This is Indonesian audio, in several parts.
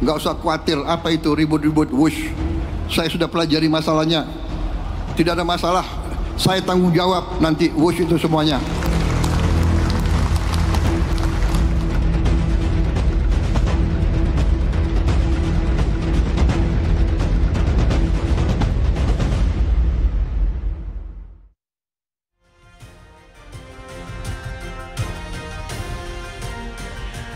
Nggak usah khawatir apa itu ribut-ribut wush. Saya sudah pelajari masalahnya. Tidak ada masalah. Saya tanggung jawab nanti wush itu semuanya.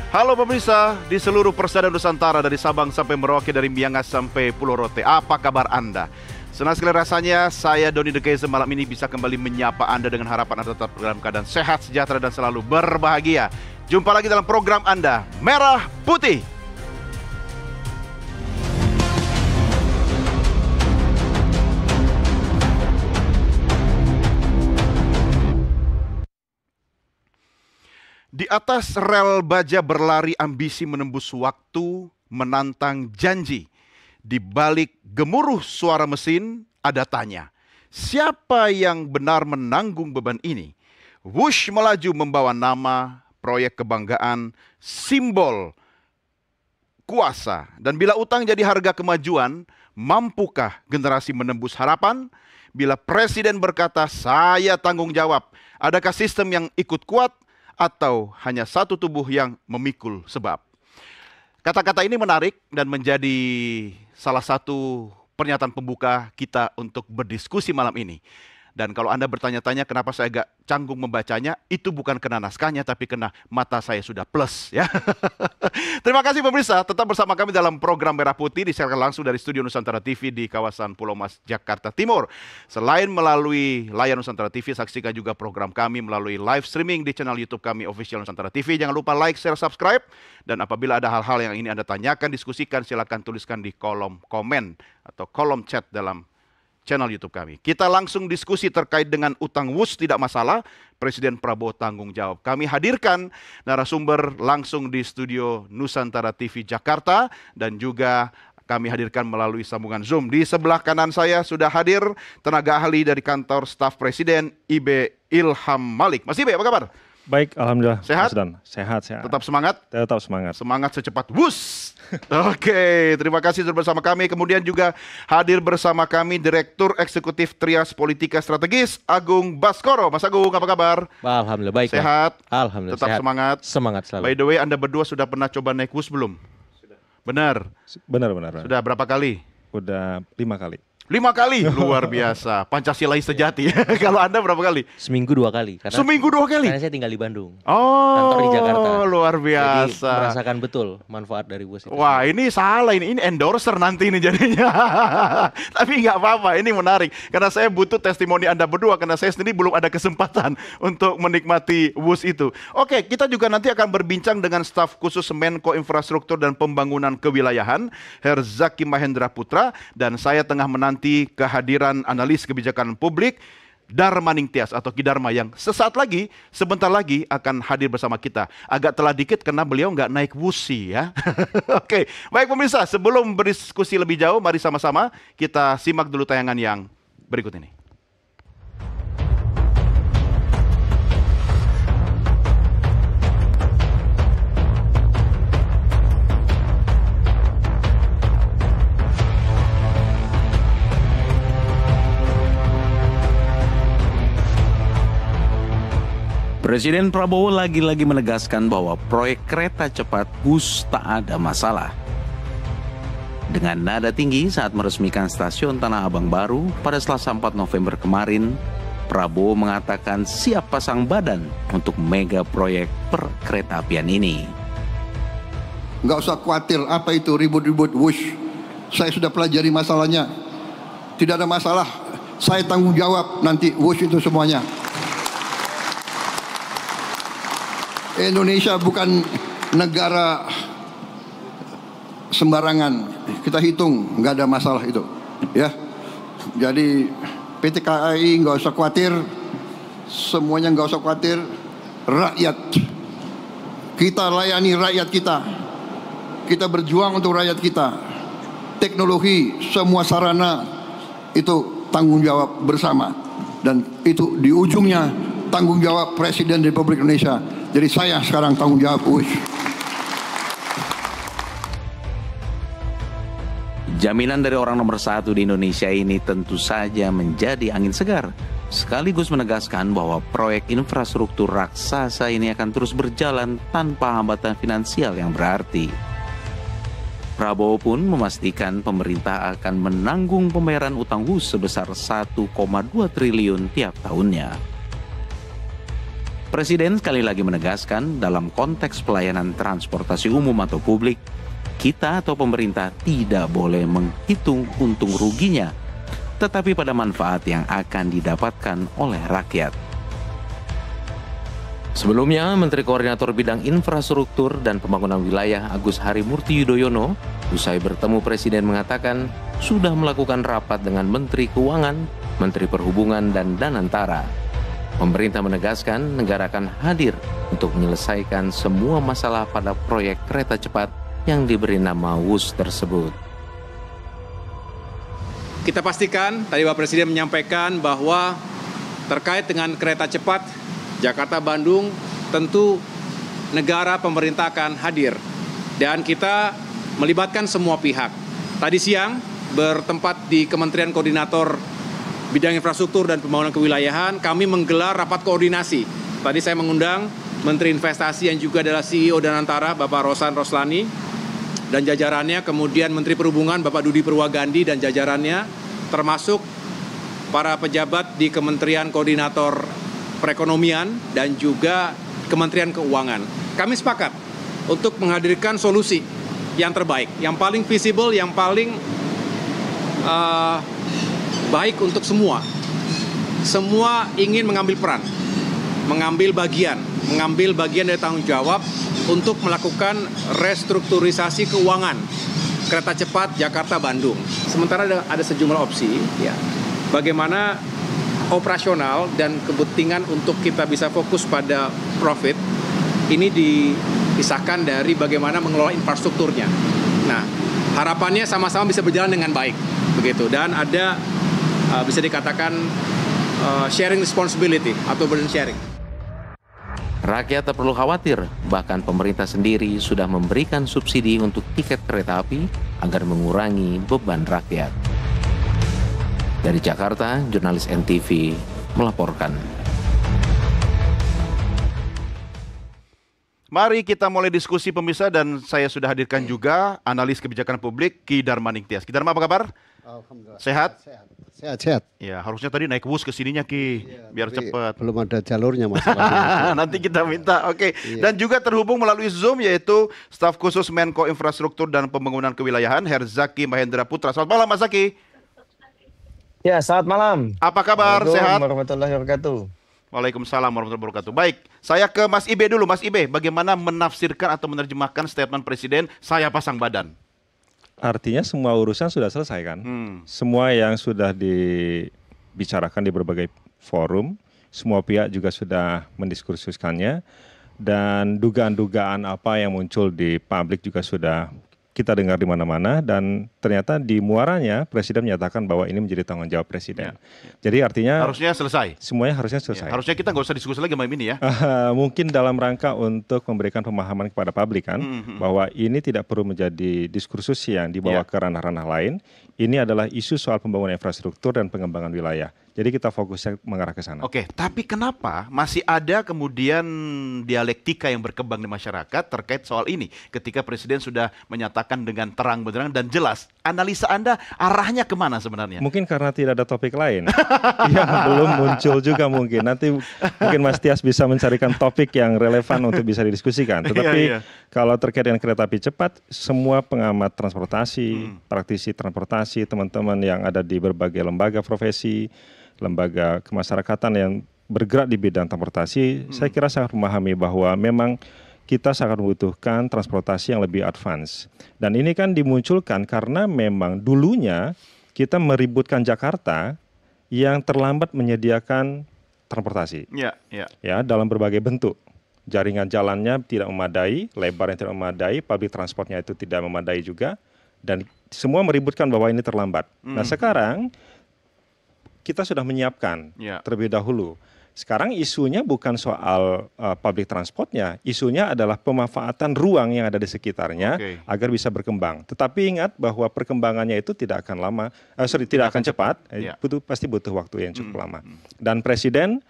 Halo pemirsa di seluruh persada Nusantara, dari Sabang sampai Merauke, dari Miangas sampai Pulau Rote. Apa kabar Anda? Senang sekali rasanya saya Doni Dekeze malam ini bisa kembali menyapa Anda dengan harapan Anda tetap dalam keadaan sehat, sejahtera, dan selalu berbahagia. Jumpa lagi dalam program Anda, Merah Putih. Di atas rel baja berlari ambisi menembus waktu, menantang janji. Di balik gemuruh suara mesin ada tanya, siapa yang benar menanggung beban ini? Wush melaju membawa nama, proyek kebanggaan, simbol kuasa. Dan bila utang jadi harga kemajuan, mampukah generasi menembus harapan? Bila presiden berkata, saya tanggung jawab, adakah sistem yang ikut kuat? Atau hanya satu tubuh yang memikul sebab? Kata-kata ini menarik dan menjadi salah satu pernyataan pembuka kita untuk berdiskusi malam ini. Dan kalau Anda bertanya-tanya kenapa saya agak canggung membacanya, itu bukan kena naskahnya, tapi kena mata saya sudah plus. Ya. Terima kasih pemirsa, tetap bersama kami dalam program Merah Putih, disiarkan langsung dari Studio Nusantara TV di kawasan Pulau Mas, Jakarta Timur. Selain melalui layar Nusantara TV, saksikan juga program kami melalui live streaming di channel YouTube kami, Official Nusantara TV. Jangan lupa like, share, subscribe. Dan apabila ada hal-hal yang ingin Anda tanyakan, diskusikan, silakan tuliskan di kolom komen atau kolom chat dalam channel YouTube kami. Kita langsung diskusi terkait dengan utang wush tidak masalah, Presiden Prabowo tanggung jawab. Kami hadirkan narasumber langsung di Studio Nusantara TV Jakarta dan juga kami hadirkan melalui sambungan Zoom. Di sebelah kanan saya sudah hadir tenaga ahli dari kantor staf Presiden, Ibe Ilham Malik. Mas Ibe, apa kabar? Baik, alhamdulillah. Sehat? Sehat. Tetap semangat? Tetap semangat. Semangat secepat wush. Oke, terima kasih sudah bersama kami. Kemudian juga hadir bersama kami Direktur Eksekutif Trias Politika Strategis, Agung Baskoro. Mas Agung, apa kabar? Alhamdulillah baik. Sehat? Alhamdulillah Tetap sehat. semangat? Semangat selalu. By the way, Anda berdua sudah pernah coba naik wush belum? Sudah. Benar? Benar. Sudah berapa kali? Udah 5 kali. 5 kali? Luar biasa. Pancasilais sejati. Kalau Anda berapa kali? Seminggu 2 kali. Seminggu 2 kali? Karena saya tinggal di Bandung. Oh, kantor di Jakarta. Luar Jadi biasa. merasakan betul manfaat dari wush itu. Wah, ini salah, ini endorser nanti ini jadinya. Tapi nggak apa-apa, ini menarik. Karena saya butuh testimoni Anda berdua, karena saya sendiri belum ada kesempatan untuk menikmati wush itu. Oke, kita juga nanti akan berbincang dengan staf khusus Menko Infrastruktur dan Pembangunan Kewilayahan, Herzaki Mahendra Putra, dan saya tengah menanti kehadiran analis kebijakan publik, Darmaning Tias atau Ki Dharma, yang sebentar lagi akan hadir bersama kita. Agak telah dikit karena beliau nggak naik wushi ya. Oke, baik pemirsa, sebelum berdiskusi lebih jauh, mari sama-sama kita simak dulu tayangan yang berikut ini. Presiden Prabowo lagi-lagi menegaskan bahwa proyek kereta cepat WUS tak ada masalah. Dengan nada tinggi saat meresmikan stasiun Tanah Abang baru pada Selasa 4 November kemarin, Prabowo mengatakan siap pasang badan untuk mega proyek perkeretaapian ini. Nggak usah khawatir apa itu ribut-ribut wush. Saya sudah pelajari masalahnya. Tidak ada masalah. Saya tanggung jawab nanti wush itu semuanya. Indonesia bukan negara sembarangan. Kita hitung, nggak ada masalah itu, ya. Jadi PT KAI nggak usah khawatir, semuanya nggak usah khawatir. Rakyat, kita layani rakyat kita. Kita berjuang untuk rakyat kita. Teknologi, semua sarana itu tanggung jawab bersama, dan itu di ujungnya tanggung jawab Presiden Republik Indonesia. Jadi saya sekarang tanggung jawab. Jaminan dari orang nomor satu di Indonesia ini tentu saja menjadi angin segar, sekaligus menegaskan bahwa proyek infrastruktur raksasa ini akan terus berjalan tanpa hambatan finansial yang berarti. Prabowo pun memastikan pemerintah akan menanggung pembayaran utang HUS sebesar 1,2 triliun tiap tahunnya. Presiden sekali lagi menegaskan dalam konteks pelayanan transportasi umum atau publik, kita atau pemerintah tidak boleh menghitung untung ruginya, tetapi pada manfaat yang akan didapatkan oleh rakyat. Sebelumnya, Menteri Koordinator Bidang Infrastruktur dan Pembangunan Wilayah Agus Harimurti Yudhoyono, usai bertemu Presiden mengatakan sudah melakukan rapat dengan Menteri Keuangan, Menteri Perhubungan, dan Danantara. Pemerintah menegaskan negara akan hadir untuk menyelesaikan semua masalah pada proyek kereta cepat yang diberi nama WUS tersebut. Kita pastikan, tadi Bapak Presiden menyampaikan bahwa terkait dengan kereta cepat Jakarta-Bandung, tentu negara pemerintah akan hadir. Dan kita melibatkan semua pihak. Tadi siang bertempat di Kementerian Koordinator Bidang Infrastruktur dan Pembangunan Kewilayahan, kami menggelar rapat koordinasi. Tadi saya mengundang Menteri Investasi yang juga adalah CEO Danantara, Bapak Rosan Roslani, dan jajarannya, kemudian Menteri Perhubungan Bapak Dudi Purwagandi dan jajarannya, termasuk para pejabat di Kementerian Koordinator Perekonomian dan juga Kementerian Keuangan. Kami sepakat untuk menghadirkan solusi yang terbaik, yang paling visible, yang paling baik untuk semua. Semua ingin mengambil peran, mengambil bagian dari tanggung jawab untuk melakukan restrukturisasi keuangan kereta cepat Jakarta-Bandung. Sementara ada sejumlah opsi, ya, bagaimana operasional dan kepentingan untuk kita bisa fokus pada profit ini dipisahkan dari bagaimana mengelola infrastrukturnya. Nah, harapannya sama-sama bisa berjalan dengan baik, begitu. Dan ada bisa dikatakan sharing responsibility atau burden sharing. Rakyat tak perlu khawatir, bahkan pemerintah sendiri sudah memberikan subsidi untuk tiket kereta api agar mengurangi beban rakyat. Dari Jakarta, jurnalis NTV melaporkan. Mari kita mulai diskusi pemirsa, dan saya sudah hadirkan juga analis kebijakan publik Ki Darmaning Tias. Ki Darma, apa kabar? Alhamdulillah. Sehat? Sehat. Ya, harusnya tadi naik bus ke sininya Ki, biar cepat. Belum ada jalurnya masalahnya. Nanti kita minta, oke. Dan juga terhubung melalui Zoom yaitu staf khusus Menko Infrastruktur dan Pembangunan Kewilayahan Herzaki Mahendra Putra. Selamat malam Mas Zaki. Ya, selamat malam. Apa kabar? Sehat? Warahmatullahi wabarakatuh. Waalaikumsalam warahmatullahi wabarakatuh. Baik, saya ke Mas Ibe dulu. Mas Ibe, bagaimana menafsirkan atau menerjemahkan statement Presiden saya pasang badan? Artinya semua urusan sudah selesai kan? Semua yang sudah dibicarakan di berbagai forum, semua pihak juga sudah mendiskursuskannya, dan dugaan-dugaan apa yang muncul di publik juga sudah kita dengar di mana-mana, dan ternyata di muaranya Presiden menyatakan bahwa ini menjadi tanggung jawab Presiden. Jadi artinya harusnya selesai. Semuanya harusnya selesai. Harusnya kita nggak usah diskusi lagi malam ini ya. Mungkin dalam rangka untuk memberikan pemahaman kepada publik kan, bahwa ini tidak perlu menjadi diskursus yang dibawa ke ranah-ranah lain. Ini adalah isu soal pembangunan infrastruktur dan pengembangan wilayah. Jadi kita fokusnya mengarah ke sana. Oke, tapi kenapa masih ada kemudian dialektika yang berkembang di masyarakat terkait soal ini? Ketika Presiden sudah menyatakan dengan terang benderang dan jelas, analisa Anda arahnya kemana sebenarnya? Mungkin karena tidak ada topik lain yang belum muncul juga mungkin. Nanti mungkin Mas Tias bisa mencarikan topik yang relevan untuk bisa didiskusikan. Tetapi kalau terkait dengan kereta api cepat, semua pengamat transportasi, praktisi transportasi, teman-teman yang ada di berbagai lembaga profesi, lembaga kemasyarakatan yang bergerak di bidang transportasi, saya kira sangat memahami bahwa memang kita sangat membutuhkan transportasi yang lebih advance. Dan ini kan dimunculkan karena memang dulunya kita meributkan Jakarta yang terlambat menyediakan transportasi. Ya, dalam berbagai bentuk. Jaringan jalannya tidak memadai, lebarnya tidak memadai, public transportnya itu tidak memadai juga, dan semua meributkan bahwa ini terlambat. Nah sekarang kita sudah menyiapkan terlebih dahulu, Sekarang isunya bukan soal public transportnya, isunya adalah pemanfaatan ruang yang ada di sekitarnya agar bisa berkembang. Tetapi ingat bahwa perkembangannya itu tidak akan tidak akan cepat, pasti butuh waktu yang cukup lama. Dan Presiden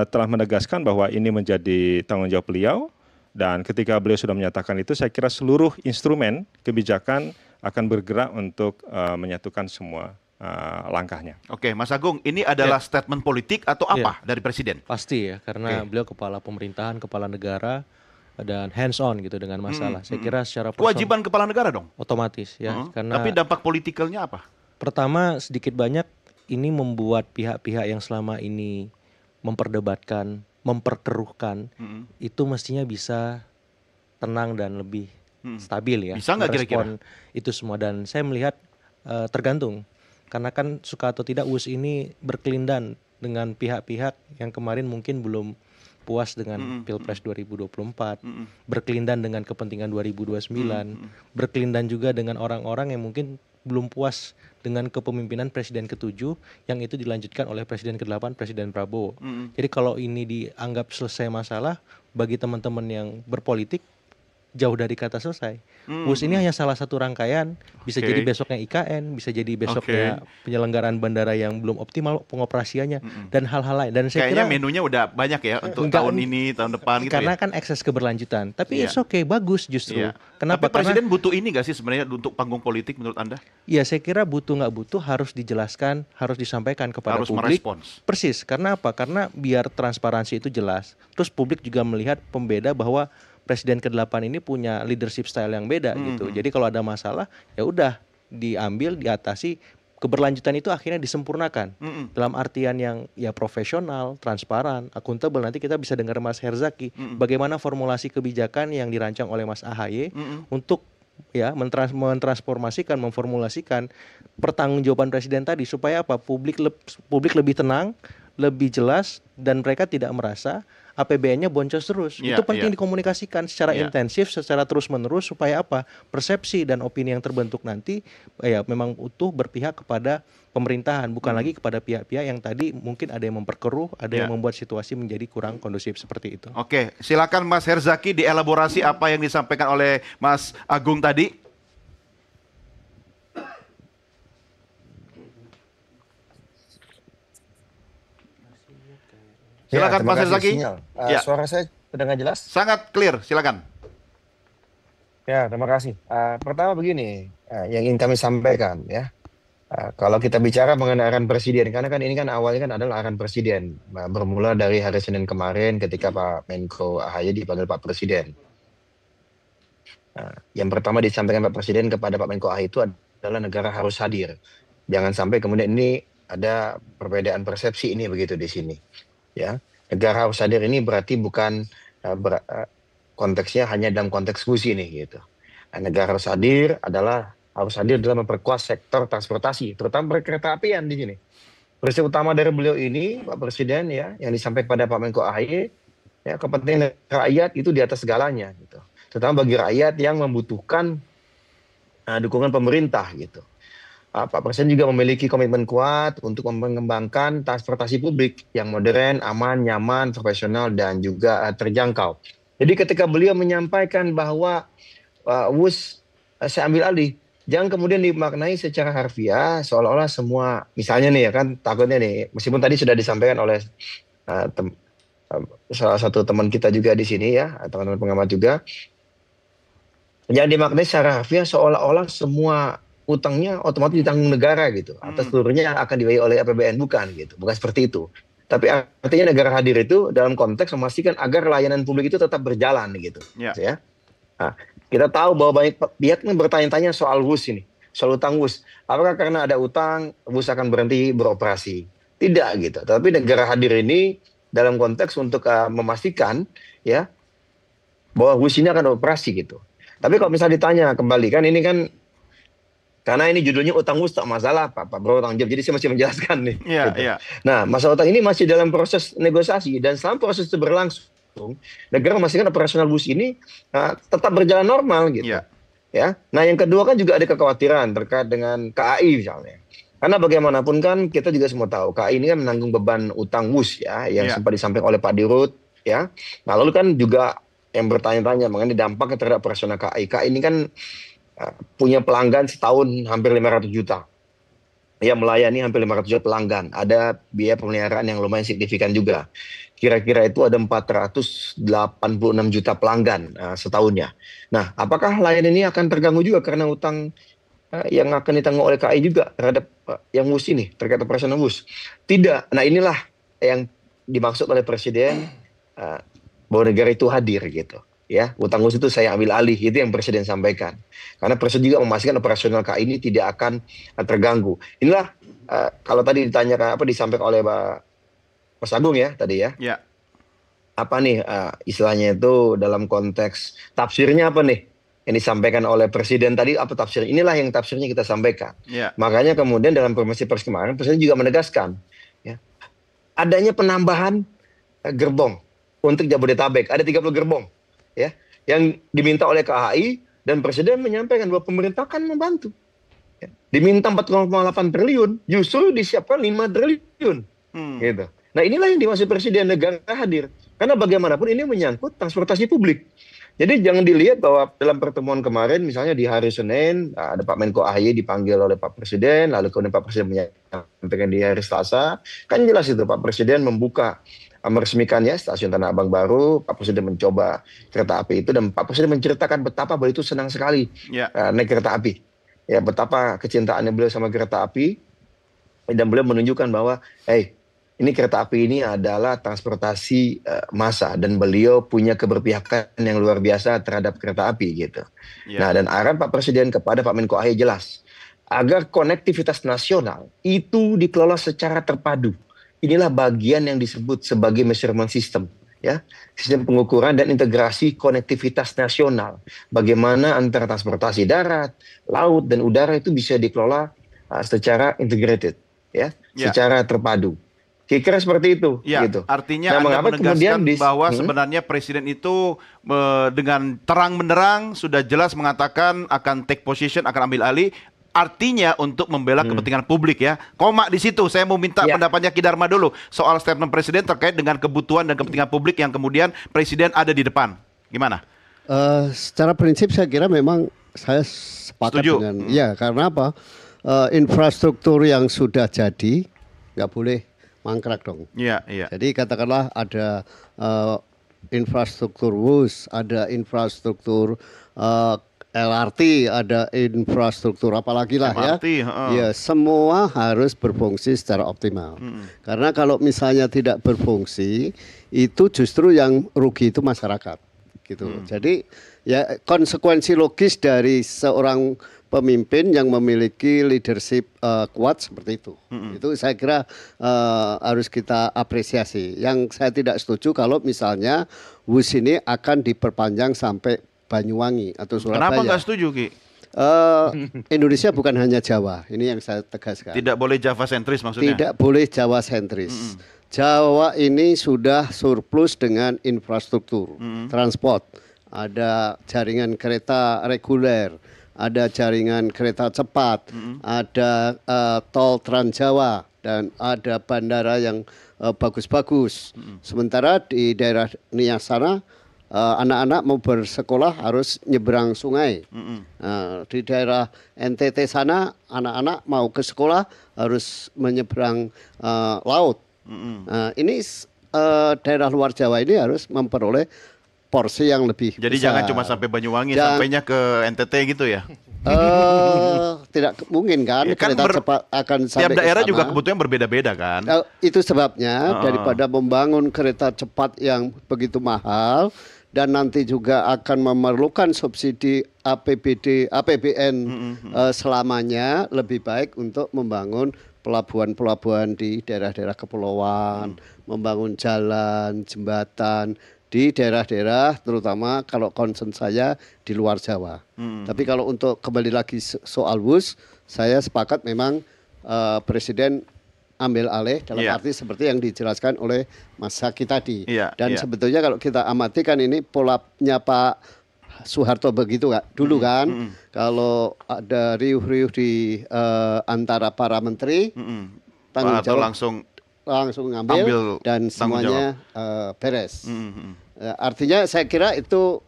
telah menegaskan bahwa ini menjadi tanggung jawab beliau, dan ketika beliau sudah menyatakan itu, saya kira seluruh instrumen kebijakan akan bergerak untuk menyatukan semua langkahnya. Oke, Mas Agung, ini adalah statement politik atau apa dari Presiden? Pasti ya, karena beliau kepala pemerintahan, kepala negara, dan hands on gitu dengan masalah. Saya kira secara kewajiban kepala negara dong? Otomatis ya. Karena tapi dampak politikalnya apa? Pertama, sedikit banyak ini membuat pihak-pihak yang selama ini memperdebatkan, memperkeruhkan, itu mestinya bisa tenang dan lebih stabil ya. Bisa nggak kira-kira? Itu semua, dan saya melihat tergantung. Karena kan suka atau tidak WUS ini berkelindan dengan pihak-pihak yang kemarin mungkin belum puas dengan Pilpres 2024, berkelindan dengan kepentingan 2029, berkelindan juga dengan orang-orang yang mungkin belum puas dengan kepemimpinan Presiden ke-7 yang itu dilanjutkan oleh Presiden ke-8, Presiden Prabowo. Jadi kalau ini dianggap selesai masalah, bagi teman-teman yang berpolitik, jauh dari kata selesai. WUS ini hanya salah satu rangkaian, bisa jadi besoknya IKN, bisa jadi besoknya penyelenggaraan bandara yang belum optimal pengoperasiannya, dan hal-hal lain. Dan saya kayaknya kira menunya udah banyak ya untuk tahun ini, tahun depan gitu. Karena kan ekses keberlanjutan. Tapi it's okay, bagus justru. Kenapa? Tapi Presiden butuh ini nggak sih sebenarnya untuk panggung politik menurut Anda? Iya, saya kira butuh nggak butuh harus dijelaskan, harus disampaikan kepada publik. Merespons. Persis. Karena apa? Karena biar transparansi itu jelas. Terus publik juga melihat pembeda bahwa Presiden ke-8 ini punya leadership style yang beda gitu. Jadi kalau ada masalah, ya udah diambil, diatasi. Keberlanjutan itu akhirnya disempurnakan. Dalam artian yang ya profesional, transparan, akuntabel. Nanti kita bisa dengar Mas Herzaki bagaimana formulasi kebijakan yang dirancang oleh Mas AHY untuk ya mentransformasikan, memformulasikan pertanggungjawaban Presiden tadi supaya apa? Publik lebih tenang, lebih jelas, dan mereka tidak merasa APBN-nya boncos terus. Itu penting dikomunikasikan secara intensif, secara terus-menerus, supaya apa? Persepsi dan opini yang terbentuk nanti ya memang utuh berpihak kepada pemerintahan, bukan lagi kepada pihak-pihak yang tadi mungkin ada yang memperkeruh, ada yang membuat situasi menjadi kurang kondusif seperti itu. Oke, silakan Mas Herzaki dielaborasi apa yang disampaikan oleh Mas Agung tadi. Silakan Mas Herzaki. Suara saya terdengar jelas? Sangat clear, silakan. Ya, terima kasih. Pertama begini, yang ingin kami sampaikan ya. Kalau kita bicara mengenai arahan Presiden, karena kan ini kan awalnya kan adalah arahan Presiden. Bermula dari hari Senin kemarin ketika Pak Menko AHY dipanggil Pak Presiden. Yang pertama disampaikan Pak Presiden kepada Pak Menko AHY itu adalah negara harus hadir. Jangan sampai kemudian ini ada perbedaan persepsi ini begitu di sini. Ya, negara harus hadir ini berarti bukan konteksnya hanya dalam konteks WUS ini gitu. Negara harus hadir dalam memperkuat sektor transportasi, terutama kereta apian di sini. Prinsip utama dari beliau ini, Pak Presiden ya, yang disampaikan pada Pak Menko AHY, ya kepentingan rakyat itu di atas segalanya gitu. Terutama bagi rakyat yang membutuhkan dukungan pemerintah gitu. Pak Presiden juga memiliki komitmen kuat untuk mengembangkan transportasi publik yang modern, aman, nyaman, profesional, dan juga terjangkau. Jadi ketika beliau menyampaikan bahwa WUS saya ambil alih, jangan kemudian dimaknai secara harfiah seolah-olah semua, misalnya nih ya kan, takutnya nih, meskipun tadi sudah disampaikan oleh salah satu teman kita juga di sini ya, teman-teman pengamat juga, jangan dimaknai secara harfiah seolah-olah semua utangnya otomatis ditanggung negara gitu, atau seluruhnya akan dibayar oleh APBN, bukan seperti itu. Tapi artinya negara hadir itu dalam konteks memastikan agar layanan publik itu tetap berjalan gitu. Ya. Nah, kita tahu bahwa banyak pihak yang bertanya-tanya soal WUS ini, soal utang WUS. Apakah karena ada utang WUS akan berhenti beroperasi? Tidak gitu. Tapi negara hadir ini dalam konteks untuk memastikan ya bahwa WUS ini akan operasi gitu. Tapi kalau misalnya ditanya kembali, kan ini kan karena ini judulnya utang WUS tak masalah, Pak Bro tanggung jawab. Jadi saya masih menjelaskan nih. Nah, masalah utang ini masih dalam proses negosiasi, dan selama proses itu berlangsung, negara memastikan operasional WUS ini tetap berjalan normal gitu. Ya. Nah, yang kedua kan juga ada kekhawatiran terkait dengan KAI misalnya. Karena bagaimanapun kan kita juga semua tahu KAI ini kan menanggung beban utang WUS ya yang sempat disampaikan oleh Pak Dirut ya. Nah lalu kan juga yang bertanya-tanya mengenai dampaknya terhadap operasional KAI. KAI ini kan punya pelanggan setahun hampir 500 juta. Ya melayani hampir 500 juta pelanggan. Ada biaya pemeliharaan yang lumayan signifikan juga. Kira-kira itu ada 486 juta pelanggan setahunnya. Nah apakah layanan ini akan terganggu juga karena utang yang akan ditanggung oleh KAI juga terhadap yang WUS ini, terkait operasional WUS? Tidak. Nah inilah yang dimaksud oleh Presiden bahwa negara itu hadir gitu. Ya, utang WUS itu saya ambil alih, itu yang Presiden sampaikan. Karena Presiden juga memastikan operasional KAI ini tidak akan terganggu. Inilah kalau tadi ditanyakan apa disampaikan oleh Mas Agung ya tadi ya. Ya. Apa nih istilahnya itu dalam konteks tafsirnya apa nih? Yang disampaikan oleh Presiden tadi apa tafsirnya? Inilah yang tafsirnya kita sampaikan. Ya. Makanya kemudian dalam konferensi pers kemarin Presiden juga menegaskan ya, adanya penambahan gerbong untuk Jabodetabek. Ada 30 gerbong ya yang diminta oleh KAI dan Presiden menyampaikan bahwa pemerintah akan membantu. Ya. Diminta 4,8 triliun, justru disiapkan 5 triliun. Gitu. Nah, inilah yang dimaksud Presiden, negara hadir. Karena bagaimanapun ini menyangkut transportasi publik. Jadi jangan dilihat bahwa dalam pertemuan kemarin misalnya di hari Senin ada Pak Menko AHY dipanggil oleh Pak Presiden, lalu kemudian Pak Presiden menyampaikan di hari Selasa, kan jelas itu Pak Presiden meresmikan ya stasiun Tanah Abang baru, Pak Presiden mencoba kereta api itu dan Pak Presiden menceritakan betapa beliau itu senang sekali naik kereta api. Ya betapa kecintaannya beliau sama kereta api dan beliau menunjukkan bahwa ini kereta api ini adalah transportasi massa dan beliau punya keberpihakan yang luar biasa terhadap kereta api gitu. Nah dan arahan Pak Presiden kepada Pak Menko AHY jelas agar konektivitas nasional itu dikelola secara terpadu. Inilah bagian yang disebut sebagai measurement system ya, sistem pengukuran dan integrasi konektivitas nasional. Bagaimana antara transportasi darat, laut dan udara itu bisa dikelola secara integrated ya, secara terpadu. Kira-kira seperti itu. Ya, gitu. Artinya Anda menegaskan bahwa sebenarnya Presiden itu dengan terang benderang sudah jelas mengatakan akan take position, akan ambil alih. Artinya untuk membela kepentingan publik ya. Koma di situ. Saya mau minta pendapatnya Ki Dharma dulu soal statement Presiden terkait dengan kebutuhan dan kepentingan publik yang kemudian Presiden ada di depan. Gimana? Secara prinsip saya kira memang saya sepakat dengan ya karena apa? Infrastruktur yang sudah jadi nggak boleh mangkrak dong. Iya, iya. Jadi katakanlah ada infrastruktur WUS, ada infrastruktur LRT, ada infrastruktur apalagi lah MRT, ya. Ya, semua harus berfungsi secara optimal. Karena kalau misalnya tidak berfungsi, itu justru yang rugi itu masyarakat, gitu. Jadi ya konsekuensi logis dari seorang pemimpin yang memiliki leadership kuat seperti itu. Itu saya kira harus kita apresiasi. Yang saya tidak setuju kalau misalnya WUS ini akan diperpanjang sampai Banyuwangi atau Surabaya. Kenapa nggak setuju, Ki? Indonesia bukan hanya Jawa, ini yang saya tegaskan. Tidak boleh Jawa sentris maksudnya? Tidak boleh Jawa sentris. Jawa ini sudah surplus dengan infrastruktur, transport. Ada jaringan kereta reguler, ada jaringan kereta cepat, ada tol Trans Jawa, dan ada bandara yang bagus-bagus. Sementara di daerah Nias sana, anak-anak mau bersekolah harus nyeberang sungai. Di daerah NTT sana, anak-anak mau ke sekolah harus menyeberang laut. Ini daerah luar Jawa ini harus memperoleh porsi yang lebih Jadi besar. Jangan cuma sampai Banyuwangi, sampainya ke NTT gitu ya? Tidak mungkin kan, ya kan kereta cepat akan sampai tiap daerah kesana. Juga kebutuhan berbeda-beda kan. Itu sebabnya daripada membangun kereta cepat yang begitu mahal dan nanti juga akan memerlukan subsidi APBN selamanya, lebih baik untuk membangun pelabuhan-pelabuhan di daerah-daerah kepulauan, membangun jalan, jembatan di daerah-daerah, terutama kalau concern saya di luar Jawa. Tapi kalau untuk kembali lagi soal WUS, saya sepakat memang Presiden ambil alih dalam arti seperti yang dijelaskan oleh Mas Zaki tadi. Dan sebetulnya kalau kita amati kan ini polanya Pak Soeharto begitu dulu kan. Kalau ada riuh-riuh di antara para menteri, tanggung Atau jawab langsung ngambil dan semuanya beres. Artinya saya kira itu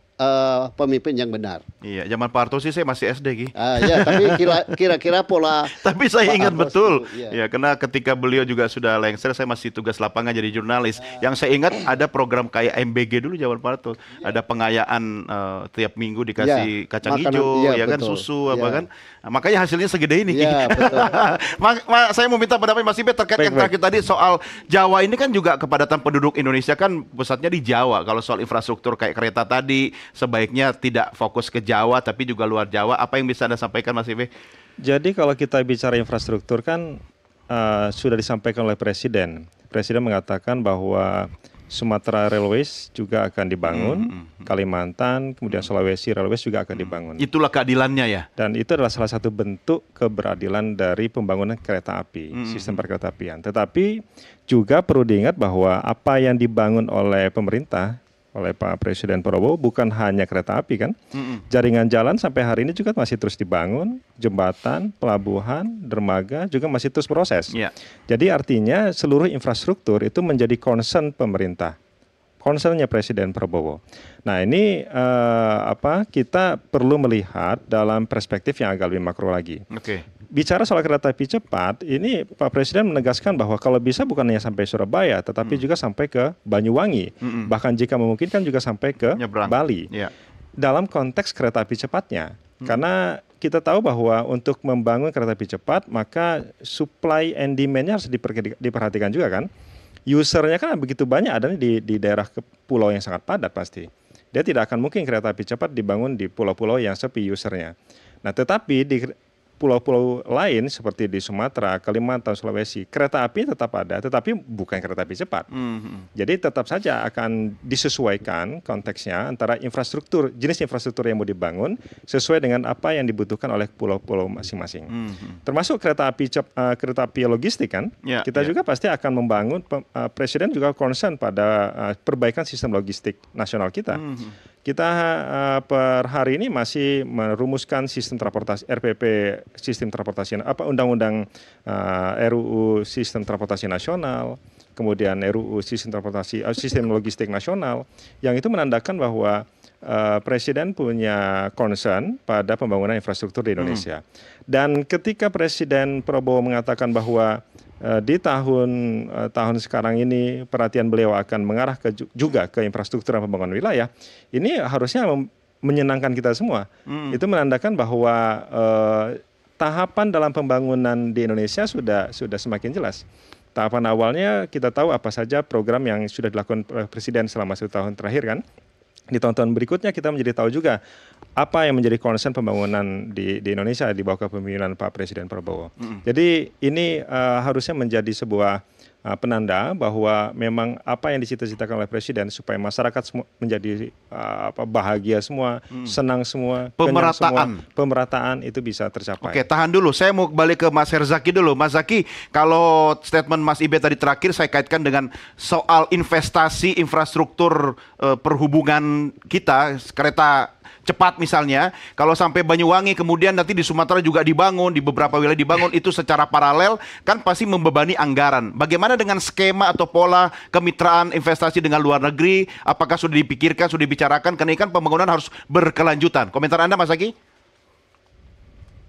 pemimpin yang benar. Iya, zaman Pak Harto sih saya masih SD, Ki. Ya, tapi kira-kira pola. Tapi saya Pak ingat Harto betul, itu, ya karena ketika beliau juga sudah lengser, saya masih tugas lapangan jadi jurnalis. Yang saya ingat ada program kayak MBG dulu zaman Pak Harto, ada pengayaan tiap minggu dikasih kacang hijau, ya kan, susu, apa kan. Nah, makanya hasilnya segede ini. Iya, betul. Saya mau minta pendapat Mas Ibe terkait yang terakhir tadi soal Jawa ini kan juga kepadatan penduduk Indonesia kan pusatnya di Jawa. Kalau soal infrastruktur kayak kereta tadi, sebaiknya tidak fokus ke Jawa tapi juga luar Jawa. Apa yang bisa Anda sampaikan Mas Ibe? Jadi kalau kita bicara infrastruktur kan sudah disampaikan oleh Presiden. Presiden mengatakan bahwa Sumatera Railways juga akan dibangun, Kalimantan, kemudian Sulawesi Railways juga akan dibangun. Itulah keadilannya ya. Dan itu adalah salah satu bentuk keberadilan dari pembangunan kereta api, sistem perkeretaapian. Tetapi juga perlu diingat bahwa apa yang dibangun oleh pemerintah, oleh Pak Presiden Prabowo bukan hanya kereta api kan, jaringan jalan sampai hari ini juga masih terus dibangun, jembatan, pelabuhan, dermaga juga masih terus proses. Jadi artinya seluruh infrastruktur itu menjadi concern pemerintah, concernnya Presiden Prabowo. Nah ini kita perlu melihat dalam perspektif yang agak lebih makro lagi. Bicara soal kereta api cepat, ini Pak Presiden menegaskan bahwa kalau bisa bukan hanya sampai Surabaya, tetapi juga sampai ke Banyuwangi. Bahkan jika memungkinkan juga sampai ke Bali. Dalam konteks kereta api cepatnya. Karena kita tahu bahwa untuk membangun kereta api cepat, maka supply and demand-nya harus diperhatikan juga kan. Usernya kan begitu banyak adanya di daerah pulau yang sangat padat pasti. Dia tidak akan mungkin kereta api cepat dibangun di pulau-pulau yang sepi usernya. Nah tetapi di pulau-pulau lain seperti di Sumatera, Kalimantan, Sulawesi, kereta api tetap ada, tetapi bukan kereta api cepat. Jadi tetap saja akan disesuaikan konteksnya antara infrastruktur, jenis infrastruktur yang mau dibangun sesuai dengan apa yang dibutuhkan oleh pulau-pulau masing-masing. Termasuk kereta api logistik kan, kita juga pasti akan membangun. Presiden juga concern pada perbaikan sistem logistik nasional kita. Kita per hari ini masih merumuskan sistem transportasi RPP, sistem transportasi undang-undang RUU sistem transportasi nasional, kemudian RUU sistem logistik nasional, yang itu menandakan bahwa Presiden punya concern pada pembangunan infrastruktur di Indonesia. Dan ketika Presiden Prabowo mengatakan bahwa di tahun sekarang ini perhatian beliau akan mengarah juga ke infrastruktur dan pembangunan wilayah, ini harusnya menyenangkan kita semua. Itu menandakan bahwa tahapan dalam pembangunan di Indonesia sudah semakin jelas. Tahapan awalnya kita tahu apa saja program yang sudah dilakukan oleh Presiden selama 1 tahun terakhir kan. Di tahun-tahun berikutnya kita menjadi tahu juga apa yang menjadi concern pembangunan di Indonesia di bawah kepemimpinan Pak Presiden Prabowo. Jadi ini harusnya menjadi sebuah penanda bahwa memang apa yang dicita-citakan oleh Presiden supaya masyarakat menjadi bahagia semua, senang semua, pemerataan itu bisa tercapai. Oke, tahan dulu. Saya mau balik ke Mas Herzaki dulu. Mas Zaki, kalau statement Mas Ibe tadi terakhir saya kaitkan dengan soal investasi infrastruktur perhubungan kita, kereta cepat misalnya, kalau sampai Banyuwangi kemudian nanti di Sumatera juga dibangun, di beberapa wilayah dibangun, itu secara paralel kan pasti membebani anggaran. Bagaimana dengan skema atau pola kemitraan investasi dengan luar negeri? Apakah sudah dipikirkan, sudah dibicarakan? Karena ini kan pembangunan harus berkelanjutan. Komentar Anda Mas Zaki?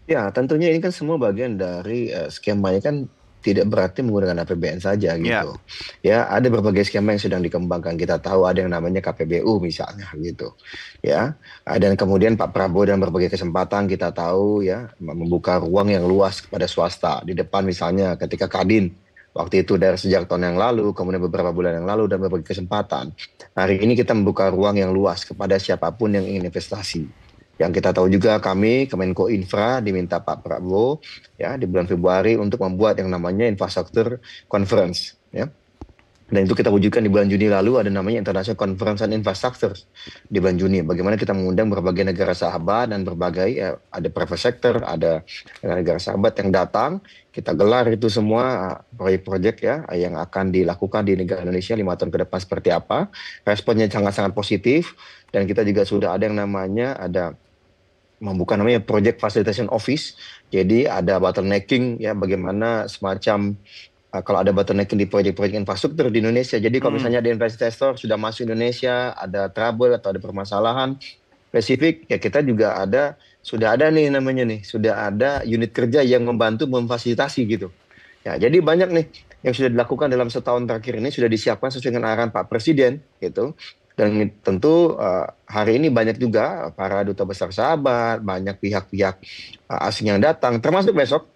Ya tentunya ini kan semua bagian dari skemanya kan tidak berarti menggunakan APBN saja gitu. Ya, ada berbagai skema yang sedang dikembangkan. Kita tahu ada yang namanya KPBU misalnya gitu. Ya, dan kemudian Pak Prabowo dalam berbagai kesempatan kita tahu ya membuka ruang yang luas kepada swasta. Di depan misalnya ketika Kadin waktu itu dari sejak tahun yang lalu, kemudian beberapa bulan yang lalu dan berbagai kesempatan. Hari ini kita membuka ruang yang luas kepada siapapun yang ingin investasi. Yang kita tahu juga kami Kemenko Infra diminta Pak Prabowo ya di bulan Februari untuk membuat yang namanya infrastruktur conference ya. Dan itu kita wujudkan di bulan Juni lalu, ada namanya International Conference on Infrastructure di bulan Juni. Bagaimana kita mengundang berbagai negara sahabat dan berbagai, ada private sector, ada negara sahabat yang datang. Kita gelar itu semua proyek-proyek ya yang akan dilakukan di negara Indonesia 5 tahun ke depan seperti apa. Responnya sangat-sangat positif, dan kita juga sudah ada yang namanya membuka namanya Project Facilitation Office. Jadi ada bottlenecking ya, bagaimana semacam kalau ada bottlenecking di proyek-proyek infrastruktur di Indonesia. Jadi kalau misalnya ada investor sudah masuk Indonesia, ada trouble atau ada permasalahan spesifik, ya kita juga sudah ada nih namanya nih, sudah ada unit kerja yang membantu memfasilitasi gitu. Ya, jadi banyak nih yang sudah dilakukan dalam setahun terakhir ini, sudah disiapkan sesuai dengan arahan Pak Presiden gitu. Dan tentu hari ini banyak juga para duta besar sahabat, banyak pihak-pihak asing yang datang, termasuk besok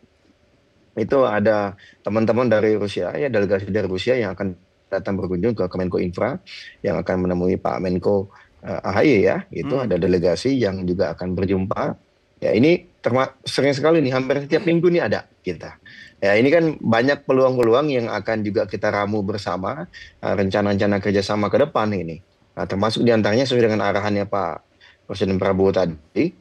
itu ada teman-teman dari Rusia, ya delegasi dari Rusia yang akan datang berkunjung ke Kemenko Infra, yang akan menemui Pak Menko AHY ya, itu ada delegasi yang juga akan berjumpa. Ya ini sering sekali nih, hampir setiap minggu nih ada kita. Ya ini kan banyak peluang-peluang yang akan juga kita ramu bersama, rencana-rencana kerjasama ke depan ini. Nah, termasuk diantaranya sesuai dengan arahannya Pak Presiden Prabowo tadi,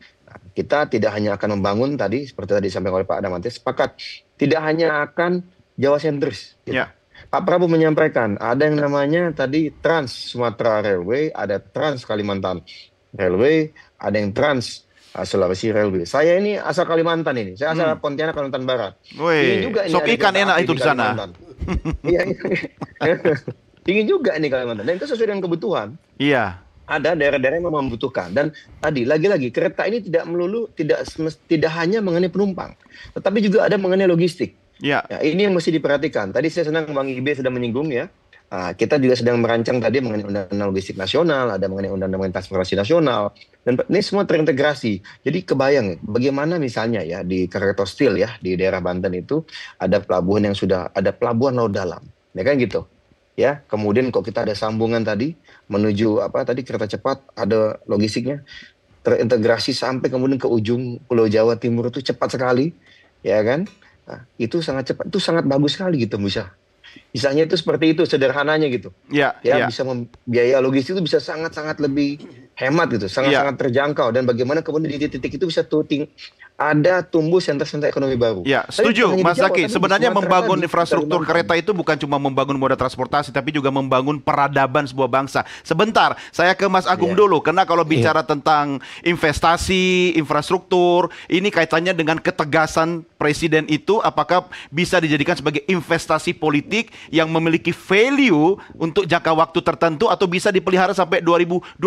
kita tidak hanya akan membangun tadi, seperti tadi disampaikan oleh Pak Adamanti, sepakat tidak hanya akan Jawa sentris. Gitu. Ya. Pak Prabowo menyampaikan ada yang namanya tadi Trans Sumatera Railway, ada Trans Kalimantan Railway, ada yang Trans Sulawesi Railway. Saya ini asal Kalimantan ini, saya asal Pontianak Kalimantan Barat. Woi, sop ikan enak itu di sana. Iya, ingin juga ini Kalimantan, dan itu sesuai dengan kebutuhan. Iya. Ada daerah-daerah yang membutuhkan, dan tadi lagi-lagi kereta ini tidak hanya mengenai penumpang, tetapi juga ada mengenai logistik. Ya. Ya, ini yang mesti diperhatikan. Tadi saya senang Bang Ibe sudah menyinggung ya. Kita juga sedang merancang tadi mengenai undang-undang logistik nasional, ada mengenai undang-undang transportasi nasional, dan ini semua terintegrasi. Jadi kebayang bagaimana misalnya ya di Krakatau Steel ya di daerah Banten itu ada pelabuhan yang sudah ada pelabuhan laut dalam, ya kan gitu. Ya, kemudian kok kita ada sambungan tadi menuju kereta cepat, ada logistiknya terintegrasi sampai kemudian ke ujung Pulau Jawa Timur itu cepat sekali, ya kan? Nah, itu sangat cepat, itu sangat bagus sekali gitu, misalnya itu seperti itu sederhananya gitu. Ya. Bisa biaya logistik itu bisa sangat-sangat lebih hemat gitu, sangat-sangat terjangkau, dan bagaimana kemudian di titik itu bisa ada tumbuh sentra-sentra ekonomi baru. Ya, setuju Mas Zaki. Sebenarnya membangun infrastruktur kereta itu bukan cuma membangun moda transportasi, tapi juga membangun peradaban sebuah bangsa. Sebentar, saya ke Mas Agung dulu, karena kalau bicara tentang investasi, infrastruktur, ini kaitannya dengan ketegasan Presiden itu, apakah bisa dijadikan sebagai investasi politik yang memiliki value untuk jangka waktu tertentu, atau bisa dipelihara sampai 2029,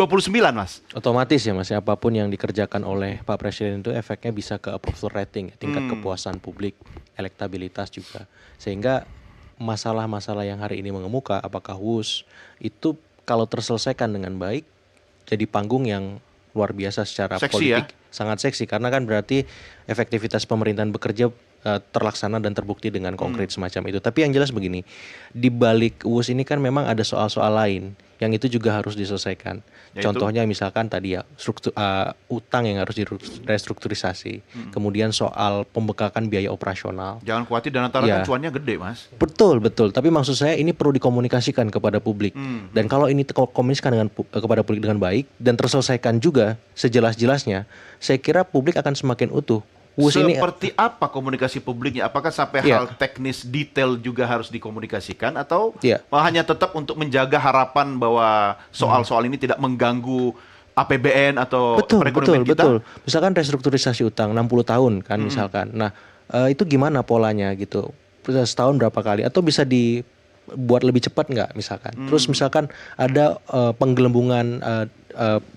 Mas? Otomatis ya Mas, apapun yang dikerjakan oleh Pak Presiden itu efeknya bisa ke approval rating, tingkat kepuasan publik, elektabilitas juga. Sehingga masalah-masalah yang hari ini mengemuka, apakah WUS, itu kalau terselesaikan dengan baik, jadi panggung yang luar biasa secara politik. Sangat seksi, karena kan berarti efektivitas pemerintahan bekerja terlaksana dan terbukti dengan konkret semacam itu. Tapi yang jelas begini, di balik WUS ini kan memang ada soal-soal lain yang itu juga harus diselesaikan. Contohnya misalkan tadi ya utang yang harus direstrukturisasi. Kemudian soal pembekakan biaya operasional. Jangan khawatir, dan antara kan cuannya gede, Mas. Betul. Tapi maksud saya ini perlu dikomunikasikan kepada publik. Dan kalau ini dikomunikasikan kepada publik dengan baik dan terselesaikan juga sejelas-jelasnya, saya kira publik akan semakin utuh. Seperti apa komunikasi publiknya? Apakah sampai hal teknis detail juga harus dikomunikasikan, atau hanya tetap untuk menjaga harapan bahwa soal-soal ini tidak mengganggu APBN atau perekonomian kita? Betul. Misalkan restrukturisasi utang 60 tahun kan misalkan. Nah, itu gimana polanya gitu? Setahun berapa kali? Atau bisa dibuat lebih cepat nggak misalkan? Terus misalkan ada penggelembungan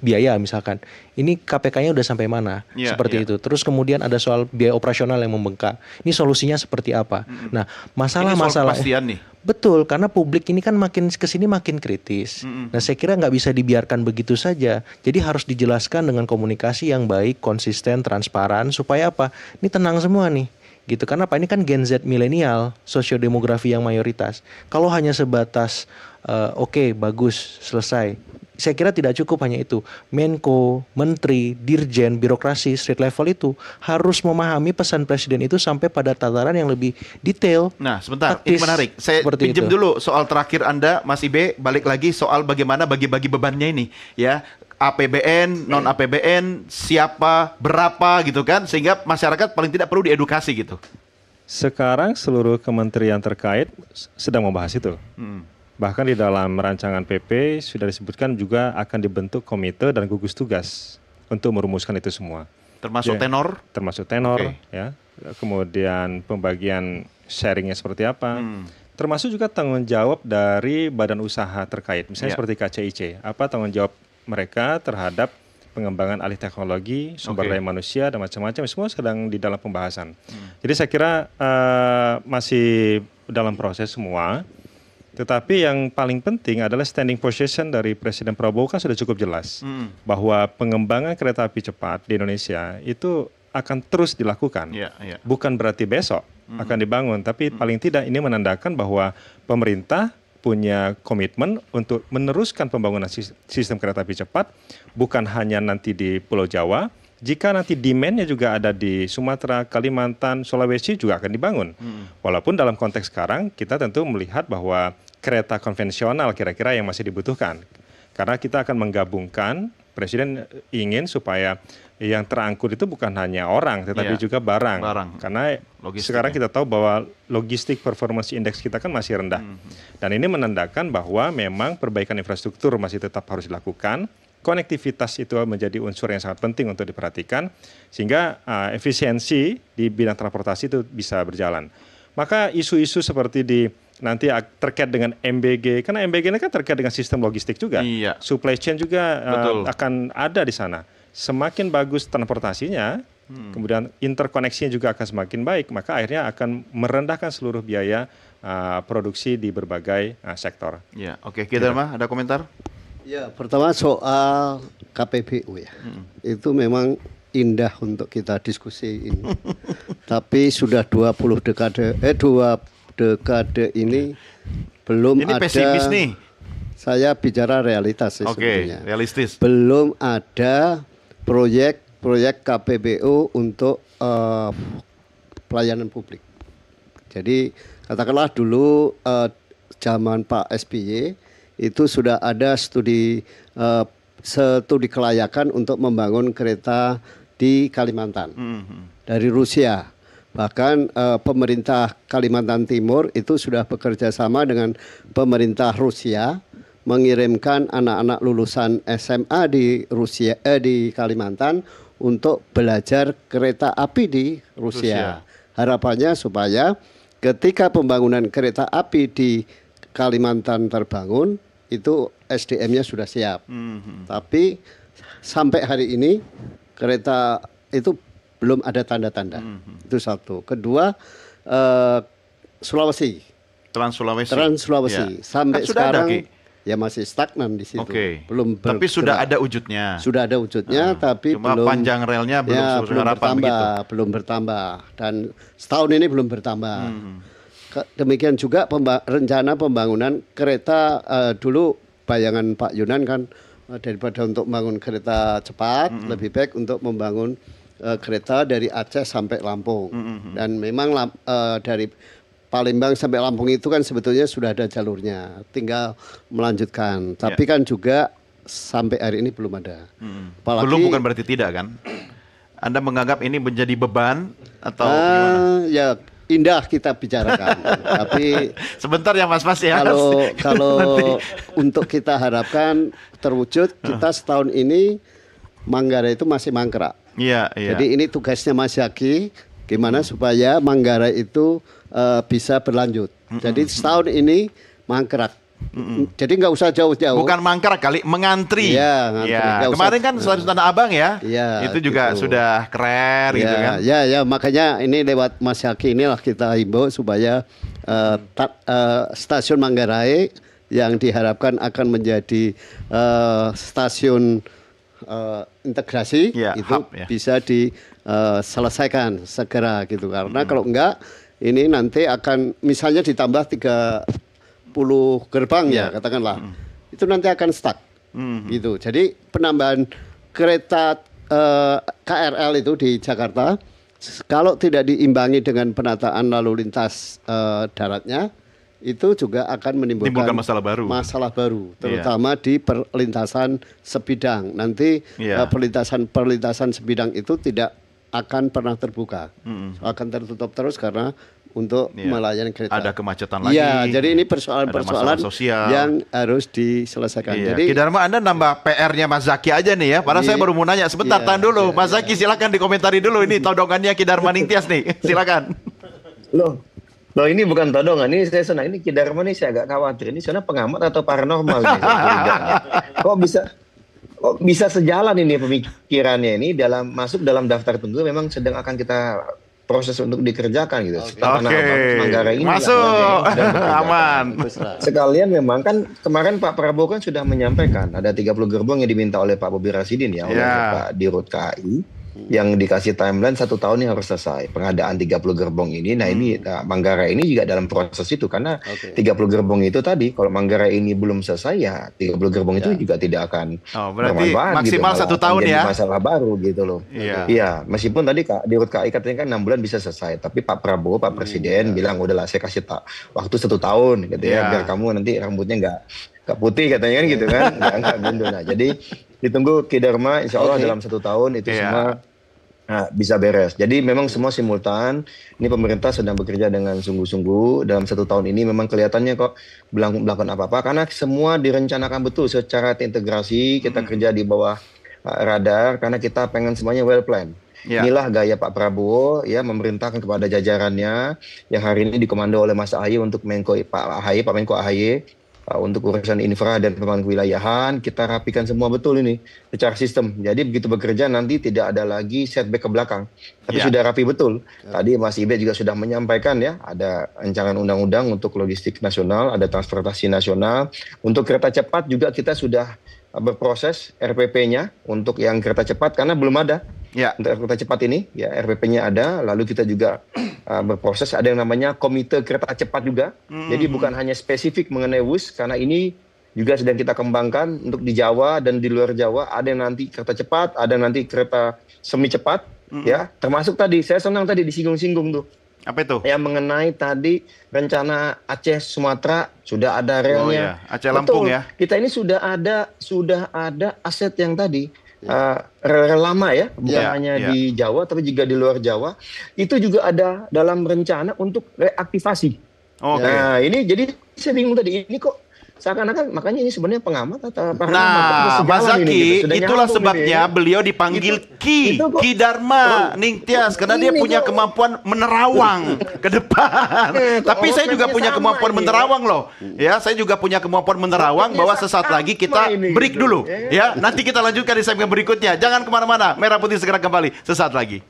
biaya misalkan, ini KPK-nya udah sampai mana, seperti itu. Terus kemudian ada soal biaya operasional yang membengkak, ini solusinya seperti apa? Nah, masalah-masalah nih. Betul, karena publik ini kan makin kesini makin kritis. Nah, saya kira nggak bisa dibiarkan begitu saja. Jadi harus dijelaskan dengan komunikasi yang baik, konsisten, transparan, supaya apa? Ini tenang semua nih. Gitu, karena apa? Ini kan Gen Z milenial, sosiodemografi yang mayoritas. Kalau hanya sebatas oke, bagus, selesai, saya kira tidak cukup hanya itu. Menko, menteri, dirjen, birokrasi, street level itu harus memahami pesan presiden itu sampai pada tataran yang lebih detail. Nah, sebentar, taktis, ini menarik. Saya pinjam dulu soal terakhir Anda, Mas Ibe, balik lagi soal bagaimana bagi-bagi bebannya ini, ya. APBN, non APBN, siapa, berapa gitu kan, sehingga masyarakat paling tidak perlu diedukasi gitu. Sekarang seluruh kementerian terkait sedang membahas itu. Bahkan di dalam rancangan PP sudah disebutkan juga akan dibentuk komite dan gugus tugas untuk merumuskan itu semua. Termasuk tenor? Termasuk tenor, ya. Kemudian pembagian sharingnya seperti apa. Termasuk juga tanggung jawab dari badan usaha terkait, misalnya seperti KCIC. Apa tanggung jawab mereka terhadap pengembangan alih teknologi, sumber daya manusia, dan macam-macam, semua sedang di dalam pembahasan. Jadi saya kira masih dalam proses semua, tetapi yang paling penting adalah standing position dari Presiden Prabowo kan sudah cukup jelas, bahwa pengembangan kereta api cepat di Indonesia itu akan terus dilakukan. Bukan berarti besok akan dibangun, tapi paling tidak ini menandakan bahwa pemerintah punya komitmen untuk meneruskan pembangunan sistem kereta api cepat, bukan hanya nanti di Pulau Jawa, jika nanti demand-nya juga ada di Sumatera, Kalimantan, Sulawesi juga akan dibangun. Walaupun dalam konteks sekarang kita tentu melihat bahwa kereta konvensional kira-kira yang masih dibutuhkan. Karena kita akan menggabungkan, Presiden ingin supaya yang terangkut itu bukan hanya orang, tetapi juga barang. Karena sekarang kita tahu bahwa logistik performance index kita kan masih rendah. Dan ini menandakan bahwa memang perbaikan infrastruktur masih tetap harus dilakukan. Konektivitas itu menjadi unsur yang sangat penting untuk diperhatikan, sehingga efisiensi di bidang transportasi itu bisa berjalan. Maka isu-isu seperti nanti terkait dengan MBG, karena MBG ini kan terkait dengan sistem logistik juga, supply chain juga akan ada di sana. Semakin bagus transportasinya, kemudian interkoneksinya juga akan semakin baik, maka akhirnya akan merendahkan seluruh biaya produksi di berbagai sektor. Oke, kita mah ada komentar? Ya, pertama soal KPBU ya, itu memang indah untuk kita diskusi ini. Tapi sudah 2 dekade ini belum ini ada. Pesimis nih. Saya bicara realitas sebetulnya. Realistis. Belum ada proyek KPBU untuk pelayanan publik. Jadi katakanlah dulu zaman Pak SBY itu sudah ada studi kelayakan untuk membangun kereta di Kalimantan dari Rusia. Bahkan pemerintah Kalimantan Timur itu sudah bekerja sama dengan pemerintah Rusia, mengirimkan anak-anak lulusan SMA di Rusia di Kalimantan untuk belajar kereta api di Rusia. Harapannya supaya ketika pembangunan kereta api di Kalimantan terbangun, itu SDM-nya sudah siap. Tapi sampai hari ini kereta itu belum ada tanda-tanda. Itu satu. Kedua, Sulawesi. Trans Sulawesi. Sampai sekarang ya masih stagnan di situ. Belum tapi sudah ada wujudnya. Sudah ada wujudnya, tapi cuma belum panjang relnya belum belum bertambah. Dan setahun ini belum bertambah. Demikian juga rencana pembangunan kereta dulu bayangan Pak Yunan kan daripada untuk membangun kereta cepat, lebih baik untuk membangun kereta dari Aceh sampai Lampung. Dan memang dari Palembang sampai Lampung itu kan sebetulnya sudah ada jalurnya, tinggal melanjutkan. Tapi kan juga sampai hari ini belum ada. Apalagi, belum bukan berarti tidak kan? Anda menganggap ini menjadi beban atau gimana? Ya indah kita bicarakan, tapi sebentar ya Mas ya. Kalau untuk kita harapkan terwujud, kita setahun ini Manggarai itu masih mangkrak. Jadi ini tugasnya Mas Yaki, gimana supaya Manggarai itu bisa berlanjut. Jadi setahun ini mangkrak. Jadi nggak usah jauh-jauh. Bukan mangkrak kali, mengantri. Kemarin kan stasiun Tanah Abang itu juga sudah keren gitu kan. Makanya ini lewat Mas Yaki inilah kita himbau supaya stasiun Manggarai yang diharapkan akan menjadi stasiun integrasi itu bisa diselesaikan segera gitu, karena kalau enggak ini nanti akan misalnya ditambah 30 gerbang katakanlah, itu nanti akan stuck. Gitu. Jadi penambahan kereta KRL itu di Jakarta kalau tidak diimbangi dengan penataan lalu lintas daratnya itu juga akan menimbulkan masalah baru terutama di perlintasan sebidang. Nanti perlintasan sebidang itu tidak akan pernah terbuka. Akan tertutup terus karena untuk melayani kereta. Ada kemacetan lagi. Iya, jadi ini persoalan yang harus diselesaikan. Jadi Ki Dharma, Anda nambah PR-nya Mas Zaki aja nih ya. Padahal saya baru mau nanya. Sebentar, tahan dulu. Mas Zaki silakan dikomentari dulu ini todongannya Ki Dharma Ningtyas nih. Silakan. Loh ini bukan todongan, ini saya senang. Ini Ki Dharma nih saya agak khawatir. Ini sebenarnya pengamat atau paranormal nih. Kok bisa sejalan ini pemikirannya ini masuk dalam daftar tunggu memang sedang akan kita proses untuk dikerjakan gitu. Manggarai ini masuk aman. Sekalian memang kan kemarin Pak Prabowo kan sudah menyampaikan ada 30 gerbong yang diminta oleh Pak Bobi Rasidin ya oleh Pak Dirut KAI yang dikasih timeline 1 tahun ini harus selesai pengadaan 30 gerbong ini. Nah ini Manggarai ini juga dalam proses itu karena 30 gerbong itu tadi kalau Manggarai ini belum selesai ya 30 gerbong itu juga tidak akan berarti maksimal gitu, 1 tahun ya masalah baru gitu loh. Iya meskipun tadi Dirut KAI katanya kan 6 bulan bisa selesai tapi Pak Prabowo Pak Presiden bilang udahlah saya kasih waktu 1 tahun gitu ya biar kamu nanti rambutnya nggak putih katanya kan gitu kan nggak gitu. Nah jadi ditunggu Ki Dharma insya Allah dalam 1 tahun itu semua bisa beres. Jadi memang semua simultan. Ini pemerintah sedang bekerja dengan sungguh-sungguh. Dalam 1 tahun ini memang kelihatannya kok belum melakukan apa-apa karena semua direncanakan betul secara terintegrasi. Kita kerja di bawah radar karena kita pengen semuanya well plan. Inilah gaya Pak Prabowo ya memerintahkan kepada jajarannya yang hari ini dikomando oleh Mas AHY untuk Pak Menko AHY untuk urusan infra dan pembangunan kewilayahan kita rapikan semua betul ini secara sistem. Jadi begitu bekerja nanti tidak ada lagi setback ke belakang. Tapi sudah rapi betul. Tadi Mas Ibe juga sudah menyampaikan ya ada rancangan undang-undang untuk logistik nasional, ada transportasi nasional. Untuk kereta cepat juga kita sudah berproses RPP-nya untuk yang kereta cepat karena belum ada. Untuk kereta cepat ini ya RPP-nya ada, lalu kita juga berproses ada yang namanya komite kereta cepat juga. Jadi bukan hanya spesifik mengenai WUS karena ini juga sedang kita kembangkan untuk di Jawa dan di luar Jawa ada yang nanti kereta cepat, ada yang nanti kereta semi cepat ya. Termasuk tadi saya senang tadi disinggung-singgung tuh. Apa itu? Yang mengenai tadi rencana Aceh Sumatera sudah ada relnya. Aceh Lampung ya. Kita ini sudah ada aset yang tadi rel lama ya, bukan hanya di Jawa tapi juga di luar Jawa. Itu juga ada dalam rencana untuk reaktivasi. Nah, ini jadi saya bingung tadi ini kok seakan-akan makanya ini sebenarnya pengamat atau Mas Zaki, itulah sebabnya beliau dipanggil Ki Dharma Ningtyas karena dia punya kemampuan menerawang ke depan. Tapi saya juga punya kemampuan menerawang loh. Ya, saya juga punya kemampuan menerawang bahwa sesaat lagi kita break dulu. Ya, nanti kita lanjutkan di segmen berikutnya. Jangan kemana-mana. Merah Putih segera kembali sesaat lagi.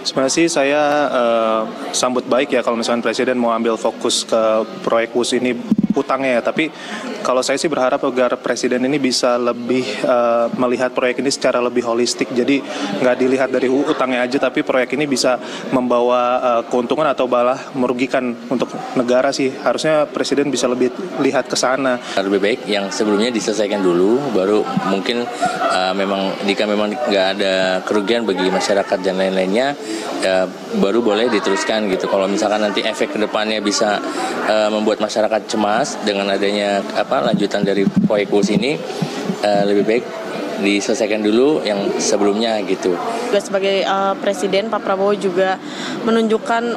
Sebenarnya sih saya sambut baik ya kalau misalnya Presiden mau ambil fokus ke proyek WUS ini utangnya ya. Tapi kalau saya sih berharap agar Presiden ini bisa lebih melihat proyek ini secara lebih holistik. Jadi nggak dilihat dari utangnya aja, tapi proyek ini bisa membawa keuntungan atau malah merugikan untuk negara sih. Harusnya Presiden bisa lebih lihat ke sana. Lebih baik yang sebelumnya diselesaikan dulu, baru mungkin jika memang nggak ada kerugian bagi masyarakat dan lain-lainnya, baru boleh diteruskan gitu. Kalau misalkan nanti efek kedepannya bisa membuat masyarakat cemas dengan adanya lanjutan dari proyek WUS ini, lebih baik diselesaikan dulu yang sebelumnya gitu. Juga sebagai Presiden, Pak Prabowo juga menunjukkan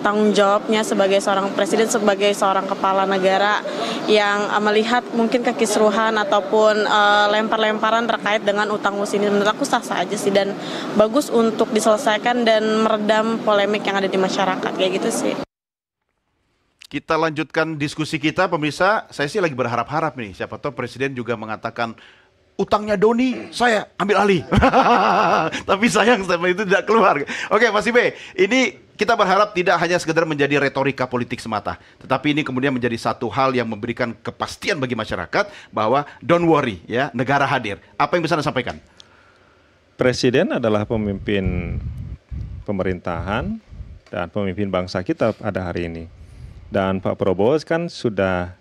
tanggung jawabnya sebagai seorang Presiden, sebagai seorang kepala negara yang melihat mungkin kekisruhan ataupun lempar-lemparan terkait dengan utang WUS ini. Menurut aku sah-sah aja sih dan bagus untuk diselesaikan dan meredam polemik yang ada di masyarakat kayak gitu sih. Kita lanjutkan diskusi kita, pemirsa. Saya sih lagi berharap-harap nih, siapa tahu Presiden juga mengatakan utangnya Doni saya ambil alih. Tapi sayang statement itu tidak keluar. Oke, Mas Ibe, ini kita berharap tidak hanya sekedar menjadi retorika politik semata, tetapi ini kemudian menjadi satu hal yang memberikan kepastian bagi masyarakat bahwa don't worry ya, negara hadir. Apa yang bisa Anda sampaikan? Presiden adalah pemimpin pemerintahan dan pemimpin bangsa kita pada hari ini. Dan Pak Prabowo kan sudah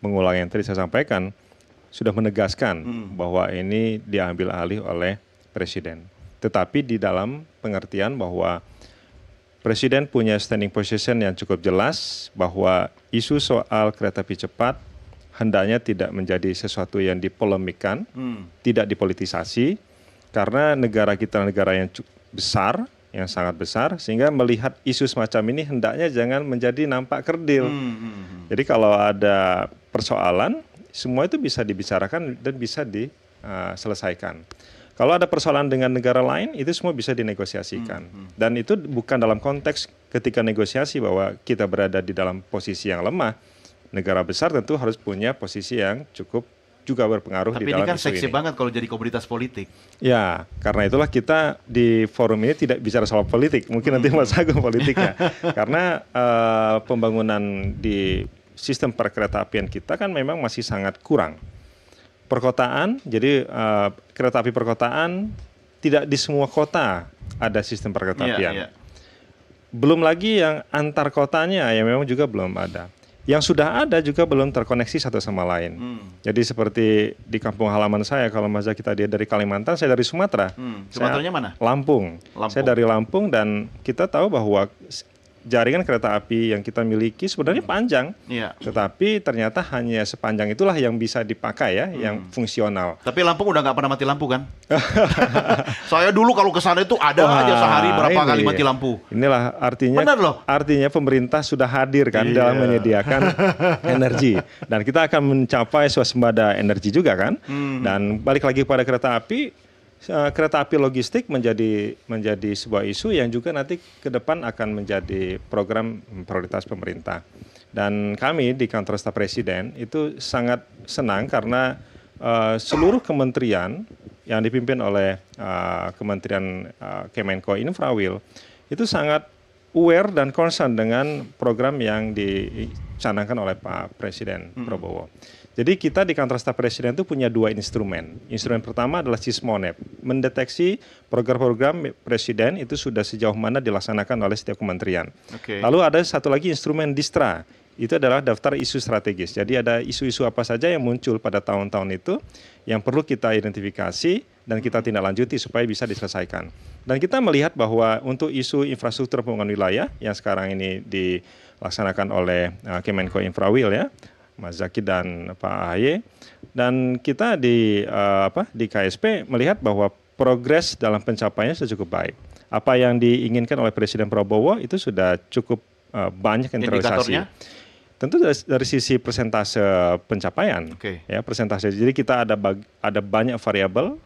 mengulang yang tadi saya sampaikan, sudah menegaskan bahwa ini diambil alih oleh Presiden. Tetapi di dalam pengertian bahwa Presiden punya standing position yang cukup jelas bahwa isu soal kereta api cepat hendaknya tidak menjadi sesuatu yang dipolemikan, tidak dipolitisasi, karena negara kita negara yang besar, yang sangat besar, sehingga melihat isu semacam ini hendaknya jangan menjadi nampak kerdil. Jadi kalau ada persoalan, semua itu bisa dibicarakan dan bisa diselesaikan. Kalau ada persoalan dengan negara lain, itu semua bisa dinegosiasikan. Dan itu bukan dalam konteks ketika negosiasi bahwa kita berada di dalam posisi yang lemah. Negara besar tentu harus punya posisi yang cukup juga berpengaruh di dalam isu ini. Tapi ini kan seksi banget kalau jadi komoditas politik. Ya, karena itulah kita di forum ini tidak bicara soal politik. Mungkin nanti Mas Agung politiknya. Karena pembangunan di sistem perkeretaapian kita kan memang masih sangat kurang. Perkotaan, jadi kereta api perkotaan tidak di semua kota ada sistem perkeretaapian. Belum lagi yang antar kotanya yang memang juga belum ada. Yang sudah ada juga belum terkoneksi satu sama lain. Jadi seperti di kampung halaman saya, kalau Mas Zaki tadi dari Kalimantan, saya dari Sumatera. Sumateranya mana? Lampung. Saya dari Lampung dan kita tahu bahwa jaringan kereta api yang kita miliki sebenarnya panjang, tetapi ternyata hanya sepanjang itulah yang bisa dipakai ya, yang fungsional. Tapi Lampung udah nggak pernah mati lampu kan? Saya dulu kalau ke sana itu ada aja sehari berapa kali mati lampu. Inilah artinya, artinya pemerintah sudah hadir kan dalam menyediakan energi, dan kita akan mencapai swasembada energi juga kan. Dan balik lagi pada kereta api. Kereta api logistik menjadi sebuah isu yang juga nanti ke depan akan menjadi program prioritas pemerintah. Dan kami di kantor staf presiden itu sangat senang karena seluruh kementerian yang dipimpin oleh Kementerian Kemenko Infrawil itu sangat aware dan concern dengan program yang dicanangkan oleh Pak Presiden Prabowo. Jadi kita di kantor staf presiden itu punya dua instrumen. Instrumen pertama adalah Sismonep, mendeteksi program-program presiden itu sudah sejauh mana dilaksanakan oleh setiap kementerian. Lalu ada satu lagi instrumen Distra, itu adalah daftar isu strategis. Jadi ada isu-isu apa saja yang muncul pada tahun-tahun itu yang perlu kita identifikasi dan kita tindak lanjuti supaya bisa diselesaikan. Dan kita melihat bahwa untuk isu infrastruktur pembangunan wilayah yang sekarang ini dilaksanakan oleh Kemenko Infrawil ya, Mas Zaki dan Pak AHY, dan kita di KSP melihat bahwa progres dalam pencapaiannya sudah cukup baik. Apa yang diinginkan oleh Presiden Prabowo itu sudah cukup banyak yang terrealisasi. Tentu dari sisi persentase pencapaian, ya persentase. Jadi kita ada banyak variabel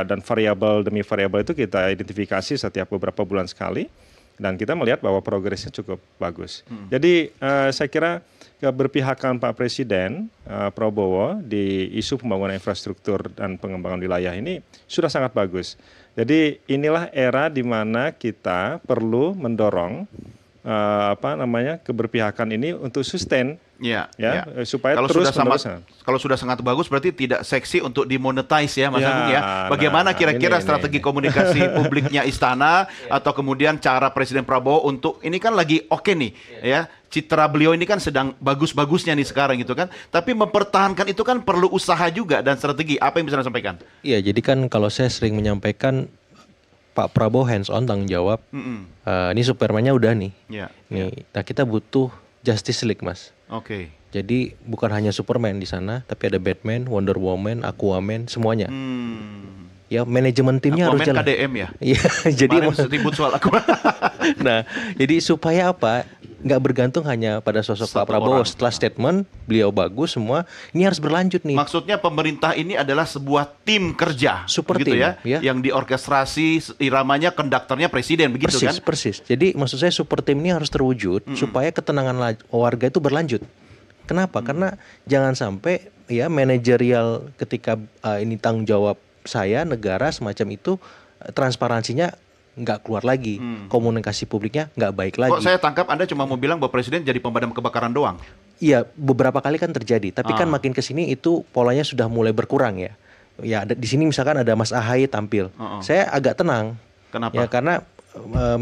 dan variabel demi variabel itu kita identifikasi setiap beberapa bulan sekali. Dan kita melihat bahwa progresnya cukup bagus. Jadi saya kira keberpihakan Pak Presiden Prabowo di isu pembangunan infrastruktur dan pengembangan wilayah ini sudah sangat bagus. Jadi inilah era di mana kita perlu mendorong keberpihakan ini untuk sustain. Supaya kalau terus kalau sudah sangat bagus berarti tidak seksi untuk dimonetize ya Mas Agung ya. Bagaimana kira-kira strategi komunikasi publiknya istana atau kemudian cara Presiden Prabowo untuk ini kan lagi nih ya. Citra beliau ini kan sedang bagus-bagusnya nih sekarang gitu kan. Tapi mempertahankan itu kan perlu usaha juga dan strategi. Apa yang bisa Anda sampaikan? Iya, jadi kan kalau saya sering menyampaikan Pak Prabowo hands on tanggung jawab. Ini Superman-nya udah nih. Nah, kita butuh Justice League, Mas. Jadi bukan hanya Superman di sana, tapi ada Batman, Wonder Woman, Aquaman, semuanya. Ya manajemen timnya harus jalan. KDM ya. Iya, jadi ribut soal Aquaman. Nah, jadi supaya apa? Nggak bergantung hanya pada sosok Pak Prabowo. Setelah statement beliau bagus semua, ini harus berlanjut nih. Maksudnya pemerintah ini adalah sebuah tim kerja, super gitu tim, ya, yang diorkestrasi iramanya, konduktornya presiden, begitu kan? Persis. Jadi maksud saya super tim ini harus terwujud supaya ketenangan warga itu berlanjut. Kenapa? Karena jangan sampai ya manajerial ketika ini tanggung jawab saya negara semacam itu, transparansinya nggak keluar lagi, komunikasi publiknya nggak baik lagi. Kok saya tangkap Anda cuma mau bilang bahwa Presiden jadi pemadam kebakaran doang? Iya, beberapa kali kan terjadi, tapi kan makin kesini itu polanya sudah mulai berkurang ya. Ya di sini misalkan ada Mas Ahaye tampil, saya agak tenang. Kenapa? Ya karena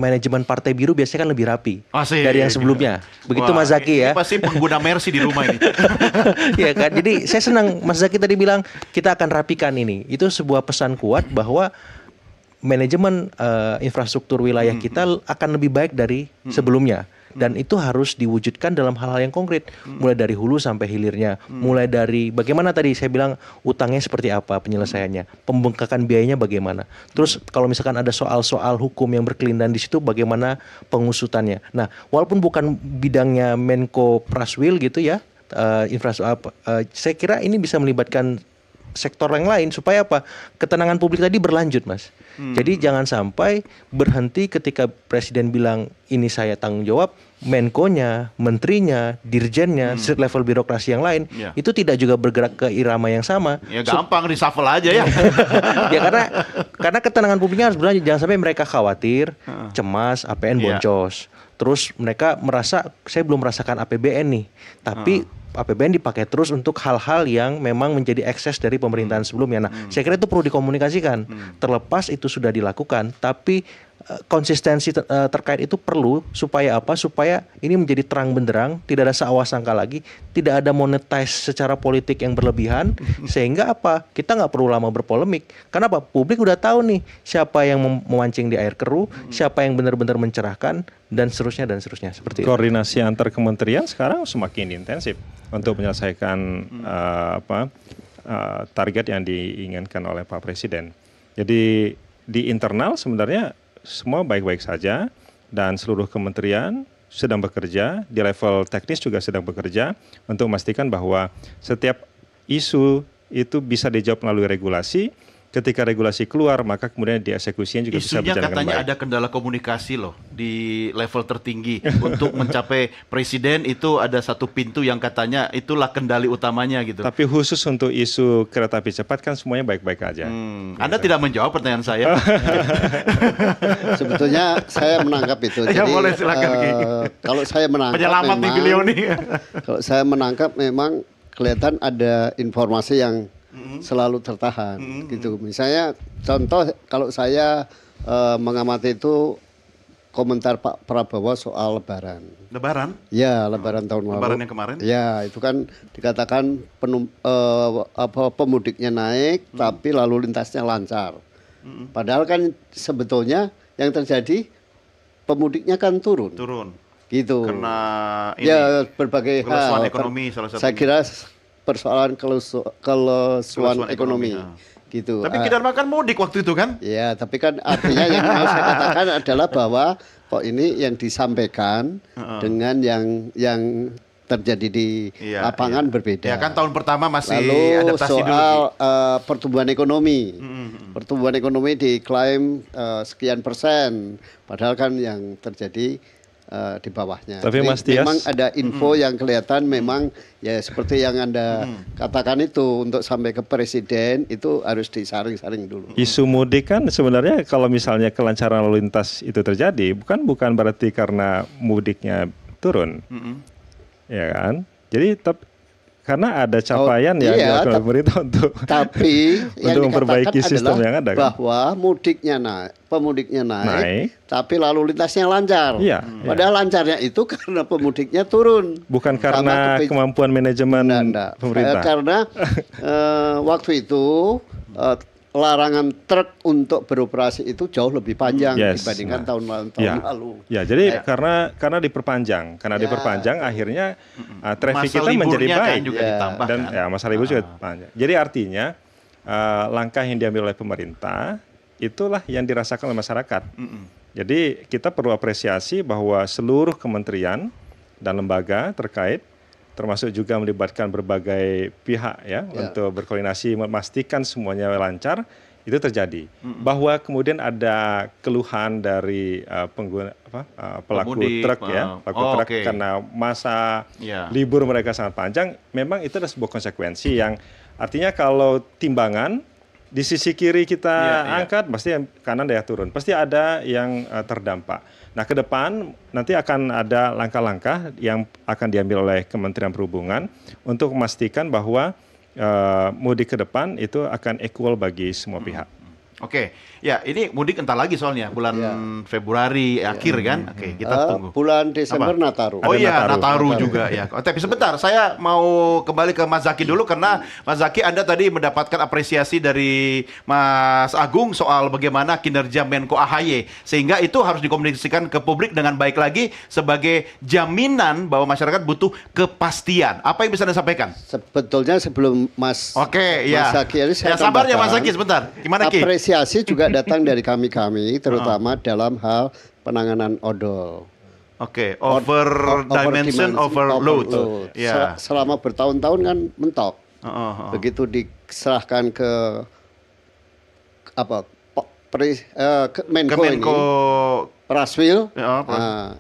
manajemen Partai Biru biasanya kan lebih rapi Asik. dari yang sebelumnya. Begitu. Wah, Mas Zaky ya. Ini pasti pengguna Mercy di rumah ini. Ya kan, jadi saya senang Mas Zaky tadi bilang kita akan rapikan ini. Itu sebuah pesan kuat bahwa manajemen infrastruktur wilayah kita akan lebih baik dari sebelumnya. Dan itu harus diwujudkan dalam hal-hal yang konkret, mulai dari hulu sampai hilirnya, mulai dari bagaimana tadi saya bilang utangnya seperti apa penyelesaiannya, pembengkakan biayanya bagaimana, terus kalau misalkan ada soal-soal hukum yang berkelindan di situ bagaimana pengusutannya. Nah, walaupun bukan bidangnya Menko Praswil gitu ya, infrastruktur, saya kira ini bisa melibatkan sektor yang lain supaya apa? Ketenangan publik tadi berlanjut, Mas. Jadi jangan sampai berhenti ketika Presiden bilang ini saya tanggung jawab, Menko-nya, menterinya, dirjennya, street level birokrasi yang lain itu tidak juga bergerak ke irama yang sama. Ya gampang reshuffle aja ya. Ya karena ketenangan publiknya harus berlanjut, jangan sampai mereka khawatir, cemas, APN boncos. Terus mereka merasa saya belum merasakan APBN nih, tapi APBN dipakai terus untuk hal-hal yang memang menjadi ekses dari pemerintahan sebelumnya. Nah, saya kira itu perlu dikomunikasikan. Terlepas itu sudah dilakukan, tapi konsistensi terkait itu perlu supaya apa? Supaya ini menjadi terang benderang, tidak ada seawas sangka lagi, tidak ada monetize secara politik yang berlebihan, sehingga apa? Kita nggak perlu lama berpolemik. Karena apa? Publik udah tahu nih siapa yang memancing di air keruh, siapa yang benar-benar mencerahkan, dan seterusnya seperti itu. Koordinasi antar kementerian sekarang semakin intensif untuk menyelesaikan target yang diinginkan oleh Pak Presiden. Jadi di internal sebenarnya semua baik-baik saja dan seluruh kementerian sedang bekerja, di level teknis juga sedang bekerja untuk memastikan bahwa setiap isu itu bisa dijawab melalui regulasi. Ketika regulasi keluar, maka kemudian dieksekusinya juga bisa berjalan dengan baik. Isunya katanya ada kendala komunikasi loh di level tertinggi. Untuk mencapai presiden itu ada satu pintu yang katanya itulah kendali utamanya gitu. Tapi khusus untuk isu kereta api cepat kan semuanya baik-baik aja. Anda tidak menjawab pertanyaan saya. Sebetulnya saya menangkap itu. Ya jadi, boleh silakan. Kalau saya menangkap penyelamat memang, nih beliau nih. Kalau saya menangkap memang kelihatan ada informasi yang selalu tertahan gitu. Misalnya contoh kalau saya mengamati itu komentar Pak Prabowo soal Lebaran. Lebaran? Ya, Lebaran tahun lalu. Lebaran yang kemarin? Ya, itu kan dikatakan pemudiknya naik tapi lalu lintasnya lancar. Padahal kan sebetulnya yang terjadi pemudiknya kan turun. Gitu. Karena ini ya berbagai hal. Ekonomi salah satunya. Saya kira persoalan kelesuan ekonomi. Gitu. Tapi kita makan mudik waktu itu kan? Ya, tapi kan artinya yang mau saya katakan adalah bahwa kok ini yang disampaikan dengan yang terjadi di lapangan berbeda. Ya kan tahun pertama masih lalu adaptasi soal dulu. Pertumbuhan ekonomi. Pertumbuhan ekonomi diklaim sekian persen, padahal kan yang terjadi di bawahnya. Tapi jadi, Mas Tias, memang ada info yang kelihatan memang ya seperti yang Anda katakan itu untuk sampai ke presiden itu harus disaring-saring dulu. Isu mudik kan sebenarnya kalau misalnya kelancaran lalu lintas itu terjadi bukan berarti karena mudiknya turun. Ya kan? Jadi karena ada capaian yang dilakukan pemerintah untuk memperbaiki sistem yang ada kan? Bahwa pemudiknya naik, tapi lalu lintasnya lancar. Padahal lancarnya itu karena pemudiknya turun. Bukan karena kemampuan manajemen pemerintah. Karena waktu itu larangan truk untuk beroperasi itu jauh lebih panjang dibandingkan tahun lalu. Ya, jadi karena diperpanjang, akhirnya traffic kita menjadi baik. Kan juga ditambah, dan ya masalah libur juga panjang. Jadi artinya langkah yang diambil oleh pemerintah itulah yang dirasakan oleh masyarakat. Jadi kita perlu apresiasi bahwa seluruh kementerian dan lembaga terkait termasuk juga melibatkan berbagai pihak untuk berkoordinasi memastikan semuanya lancar. itu terjadi. Bahwa kemudian ada keluhan dari pengguna pelaku Pemudik, truk ya, pelaku truk karena masa libur mereka sangat panjang, memang itu adalah sebuah konsekuensi yang artinya kalau timbangan di sisi kiri kita angkat, pasti yang kanan daya turun, pasti ada yang terdampak. Nah, ke depan nanti akan ada langkah-langkah yang akan diambil oleh Kementerian Perhubungan untuk memastikan bahwa mudik ke depan itu akan equal bagi semua pihak. Oke, ya ini mudik entar lagi soalnya bulan Februari akhir kan. Oke, kita tunggu. Bulan Desember Nataru. Oh iya, Nataru juga ya. Tapi sebentar, saya mau kembali ke Mas Zaky dulu karena Mas Zaky Anda tadi mendapatkan apresiasi dari Mas Agung soal bagaimana kinerja Menko AHY sehingga itu harus dikomunikasikan ke publik dengan baik lagi sebagai jaminan bahwa masyarakat butuh kepastian. Apa yang bisa Anda sampaikan? Sebetulnya sebelum Mas Zaky ini saya sabarnya Mas Zaky sebentar. Gimana Ki? Apresiasi juga datang dari kami-kami, terutama dalam hal penanganan odol. Oke, overdimension, overload. Selama bertahun-tahun kan mentok. Begitu diserahkan ke Menko ini, Praswil,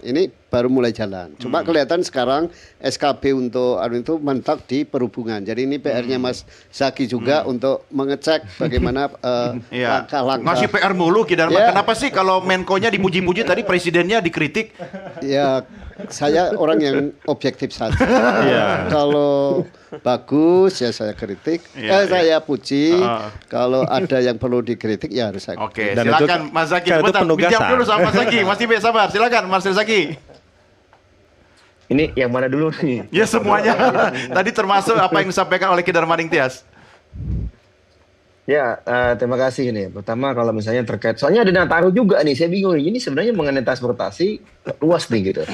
ini baru mulai jalan. Cuma kelihatan sekarang SKB untuk itu mentok di perhubungan. Jadi ini PR-nya Mas Zaky juga untuk mengecek bagaimana langkah-langkah. Masih PR mulu, kenapa sih kalau Menko-nya dipuji-puji tadi presidennya dikritik? Ya, saya orang yang objektif saja. Kalau bagus ya saya kritik, saya puji. Kalau ada yang perlu dikritik ya harus saya. Oke, silakan Mas Zaky. Sebentar, pinjam dulu sama Mas Zaky. Mas Tibe, sabar. Silakan Mas Zaky. Ini yang mana dulu nih? Ya semuanya. Tadi termasuk apa yang disampaikan oleh Ki Darmaning Tias. Ya, terima kasih nih. Pertama kalau misalnya terkait, soalnya ada Nataru juga nih, saya bingung. Ini sebenarnya mengenai transportasi luas nih gitu.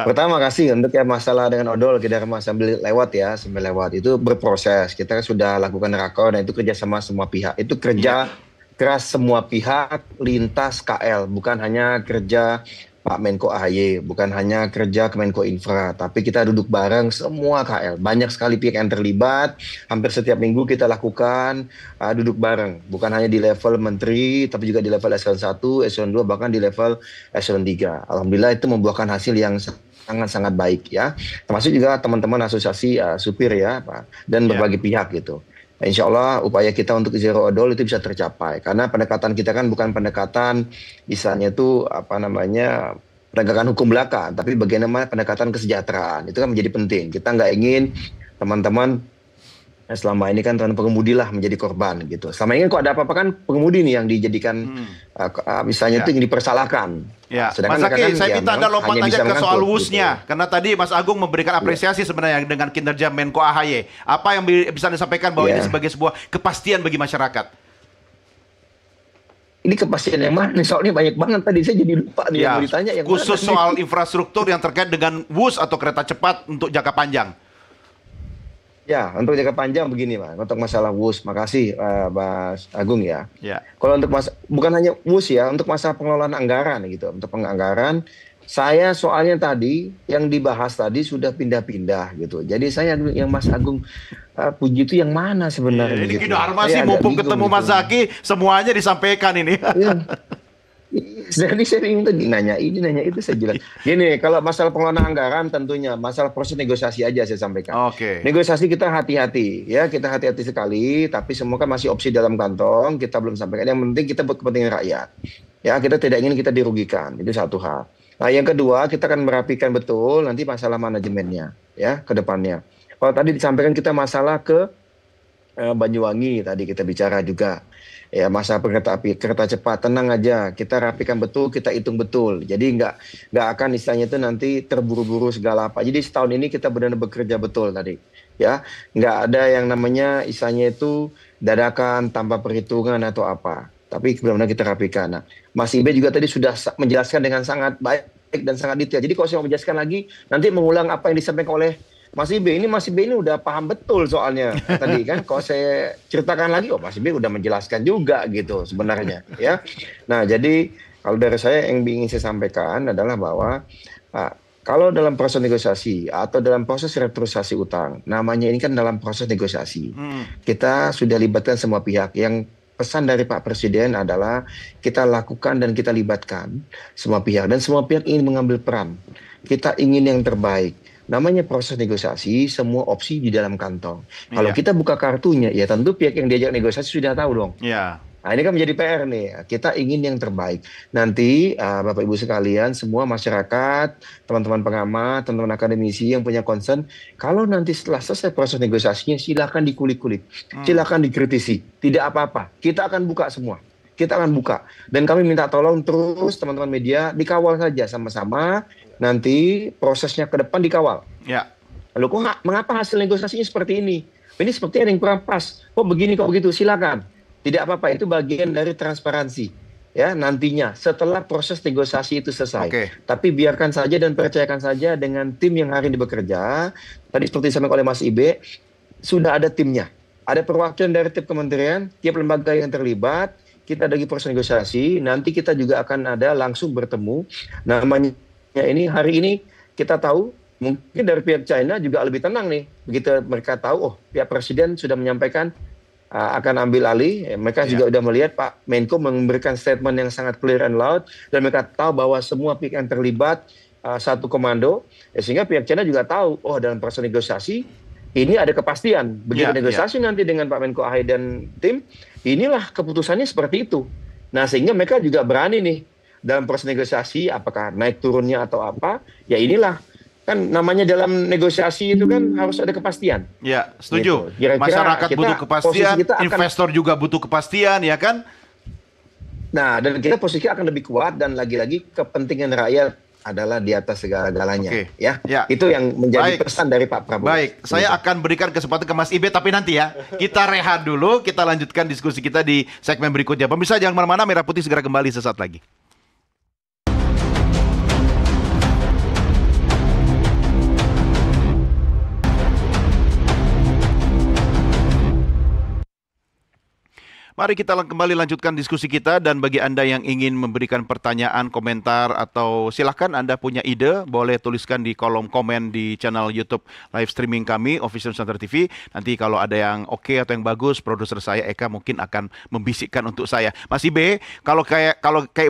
Pertama kasih untuk yang masalah dengan odol, kita sambil lewat itu berproses. Kita sudah lakukan rakor dan itu kerjasama semua pihak. Itu kerja keras semua pihak lintas KL, bukan hanya kerja Pak Menko AHY, bukan hanya kerja Kemenko Infra, tapi kita duduk bareng semua KL. Banyak sekali pihak yang terlibat, hampir setiap minggu kita lakukan duduk bareng. Bukan hanya di level menteri, tapi juga di level eselon 1, eselon 2, bahkan di level eselon 3. Alhamdulillah itu membuahkan hasil yang sangat-sangat baik ya. Termasuk juga teman-teman asosiasi supir ya, Pak, dan berbagai pihak gitu. Insya Allah upaya kita untuk zero odol itu bisa tercapai karena pendekatan kita kan bukan pendekatan misalnya itu penegakan hukum belaka, tapi bagaimana pendekatan kesejahteraan itu kan menjadi penting. Kita nggak ingin teman-teman selama ini kan pengemudi lah menjadi korban gitu. Selama ini kok ada apa-apa kan pengemudi nih yang dijadikan misalnya itu yang dipersalahkan. Ya, Mas Zaky, saya minta Anda lompat aja ke soal WUS-nya. Karena tadi Mas Agung memberikan apresiasi sebenarnya dengan kinerja Menko AHY. Apa yang bisa Anda sampaikan bahwa ini sebagai sebuah kepastian bagi masyarakat? Ini kepastian yang mana? Soalnya banyak banget tadi, saya jadi lupa nih yang ditanya. Yang khusus soal infrastruktur yang terkait dengan WUS atau kereta cepat untuk jangka panjang. Ya, untuk jangka panjang begini, Pak. Untuk masalah WUS, makasih Mas Agung ya. Kalau untuk bukan hanya WUS ya, untuk masalah pengelolaan anggaran gitu. Untuk penganggaran, saya soalnya tadi yang dibahas tadi sudah pindah-pindah gitu. Jadi saya yang Mas Agung puji itu yang mana sebenarnya? Ini Ki Darma sih mumpung ketemu Mas Zaky, semuanya disampaikan ini. Jadi sering tadi nanya ini nanya itu saya jelas. Gini, kalau masalah pengelolaan anggaran tentunya masalah proses negosiasi aja saya sampaikan. Negosiasi kita hati-hati ya, kita hati-hati sekali, tapi semua kan masih opsi dalam kantong, kita belum sampaikan. Yang penting kita buat kepentingan rakyat. Ya, kita tidak ingin kita dirugikan. Itu satu hal. Nah, yang kedua, kita akan merapikan betul nanti masalah manajemennya ya ke depannya. Kalau tadi disampaikan kita masalah ke Banyuwangi tadi kita bicara juga. Ya, masa kereta cepat, tenang aja, kita rapikan betul, kita hitung betul. Jadi nggak akan istilahnya itu nanti terburu-buru segala apa. Jadi setahun ini kita benar-benar bekerja betul tadi, ya. Nggak ada yang namanya istilahnya itu dadakan tanpa perhitungan atau apa. Tapi benar-benar kita rapikan. Nah, Mas Ibe juga tadi sudah menjelaskan dengan sangat baik dan sangat detail. Jadi kalau saya mau menjelaskan lagi, nanti mengulang apa yang disampaikan oleh Mas Ibe ini udah paham betul soalnya tadi kan. Kalau saya ceritakan lagi, Mas Ibe udah menjelaskan juga gitu sebenarnya ya. Nah jadi kalau dari saya yang ingin saya sampaikan adalah bahwa kalau dalam proses negosiasi atau dalam proses restrukturisasi utang, namanya ini kan dalam proses negosiasi. Kita sudah libatkan semua pihak yang pesan dari Pak Presiden adalah kita lakukan dan kita libatkan semua pihak, dan semua pihak ingin mengambil peran. Kita ingin yang terbaik. Namanya proses negosiasi, semua opsi di dalam kantong. Kalau kita buka kartunya, ya tentu pihak yang diajak negosiasi sudah tahu dong. Nah, ini kan menjadi PR nih. Kita ingin yang terbaik. Nanti Bapak Ibu sekalian, semua masyarakat, teman-teman pengamat, teman-teman akademisi yang punya concern, kalau nanti setelah selesai proses negosiasinya, silakan dikulik-kulik, silakan dikritisi. Tidak apa-apa. Kita akan buka semua. Kita akan buka. Dan kami minta tolong terus teman-teman media dikawal saja sama-sama. Nanti prosesnya ke depan dikawal. Lalu mengapa hasil negosiasinya seperti ini? Ini seperti ada yang kurang pas. Kok begini, kok begitu? Silakan. Tidak apa-apa, itu bagian dari transparansi. Ya, nantinya setelah proses negosiasi itu selesai. Tapi biarkan saja dan percayakan saja dengan tim yang hari ini bekerja. Tadi seperti disampaikan oleh Mas Ibe, sudah ada timnya. Ada perwakilan dari tiap kementerian, tiap lembaga yang terlibat. Kita lagi proses negosiasi. Nanti kita juga akan ada langsung bertemu. Namanya ini hari ini kita tahu mungkin dari pihak China juga lebih tenang nih. Begitu mereka tahu, oh pihak Presiden sudah menyampaikan akan ambil alih. Mereka juga sudah melihat Pak Menko memberikan statement yang sangat clear and loud, dan mereka tahu bahwa semua pihak yang terlibat satu komando, sehingga pihak China juga tahu, oh dalam proses negosiasi ini ada kepastian. Begitu negosiasi nanti dengan Pak Menko Ahy dan tim, inilah keputusannya seperti itu. Nah, sehingga mereka juga berani nih dalam proses negosiasi, apakah naik turunnya atau apa, ya inilah. Kan namanya dalam negosiasi itu kan harus ada kepastian. Ya, setuju. Gitu. Masyarakat butuh kepastian, investor juga butuh kepastian, ya kan? Nah, dan kita posisi akan lebih kuat, dan lagi-lagi kepentingan rakyat adalah di atas segala-galanya. Ya. Itu yang menjadi pesan dari Pak Prabowo. Baik, saya akan berikan kesempatan ke Mas Ibe, tapi nanti ya. Kita rehat dulu, kita lanjutkan diskusi kita di segmen berikutnya. Pemirsa jangan kemana-mana, Merah Putih segera kembali sesaat lagi. Mari kita kembali lanjutkan diskusi kita, dan bagi Anda yang ingin memberikan pertanyaan, komentar, atau silahkan Anda punya ide, boleh tuliskan di kolom komen di channel YouTube live streaming kami, Official Nusantara TV. Nanti kalau ada yang oke atau yang bagus, produser saya Eka mungkin akan membisikkan untuk saya. Mas Ibe, kalau kayak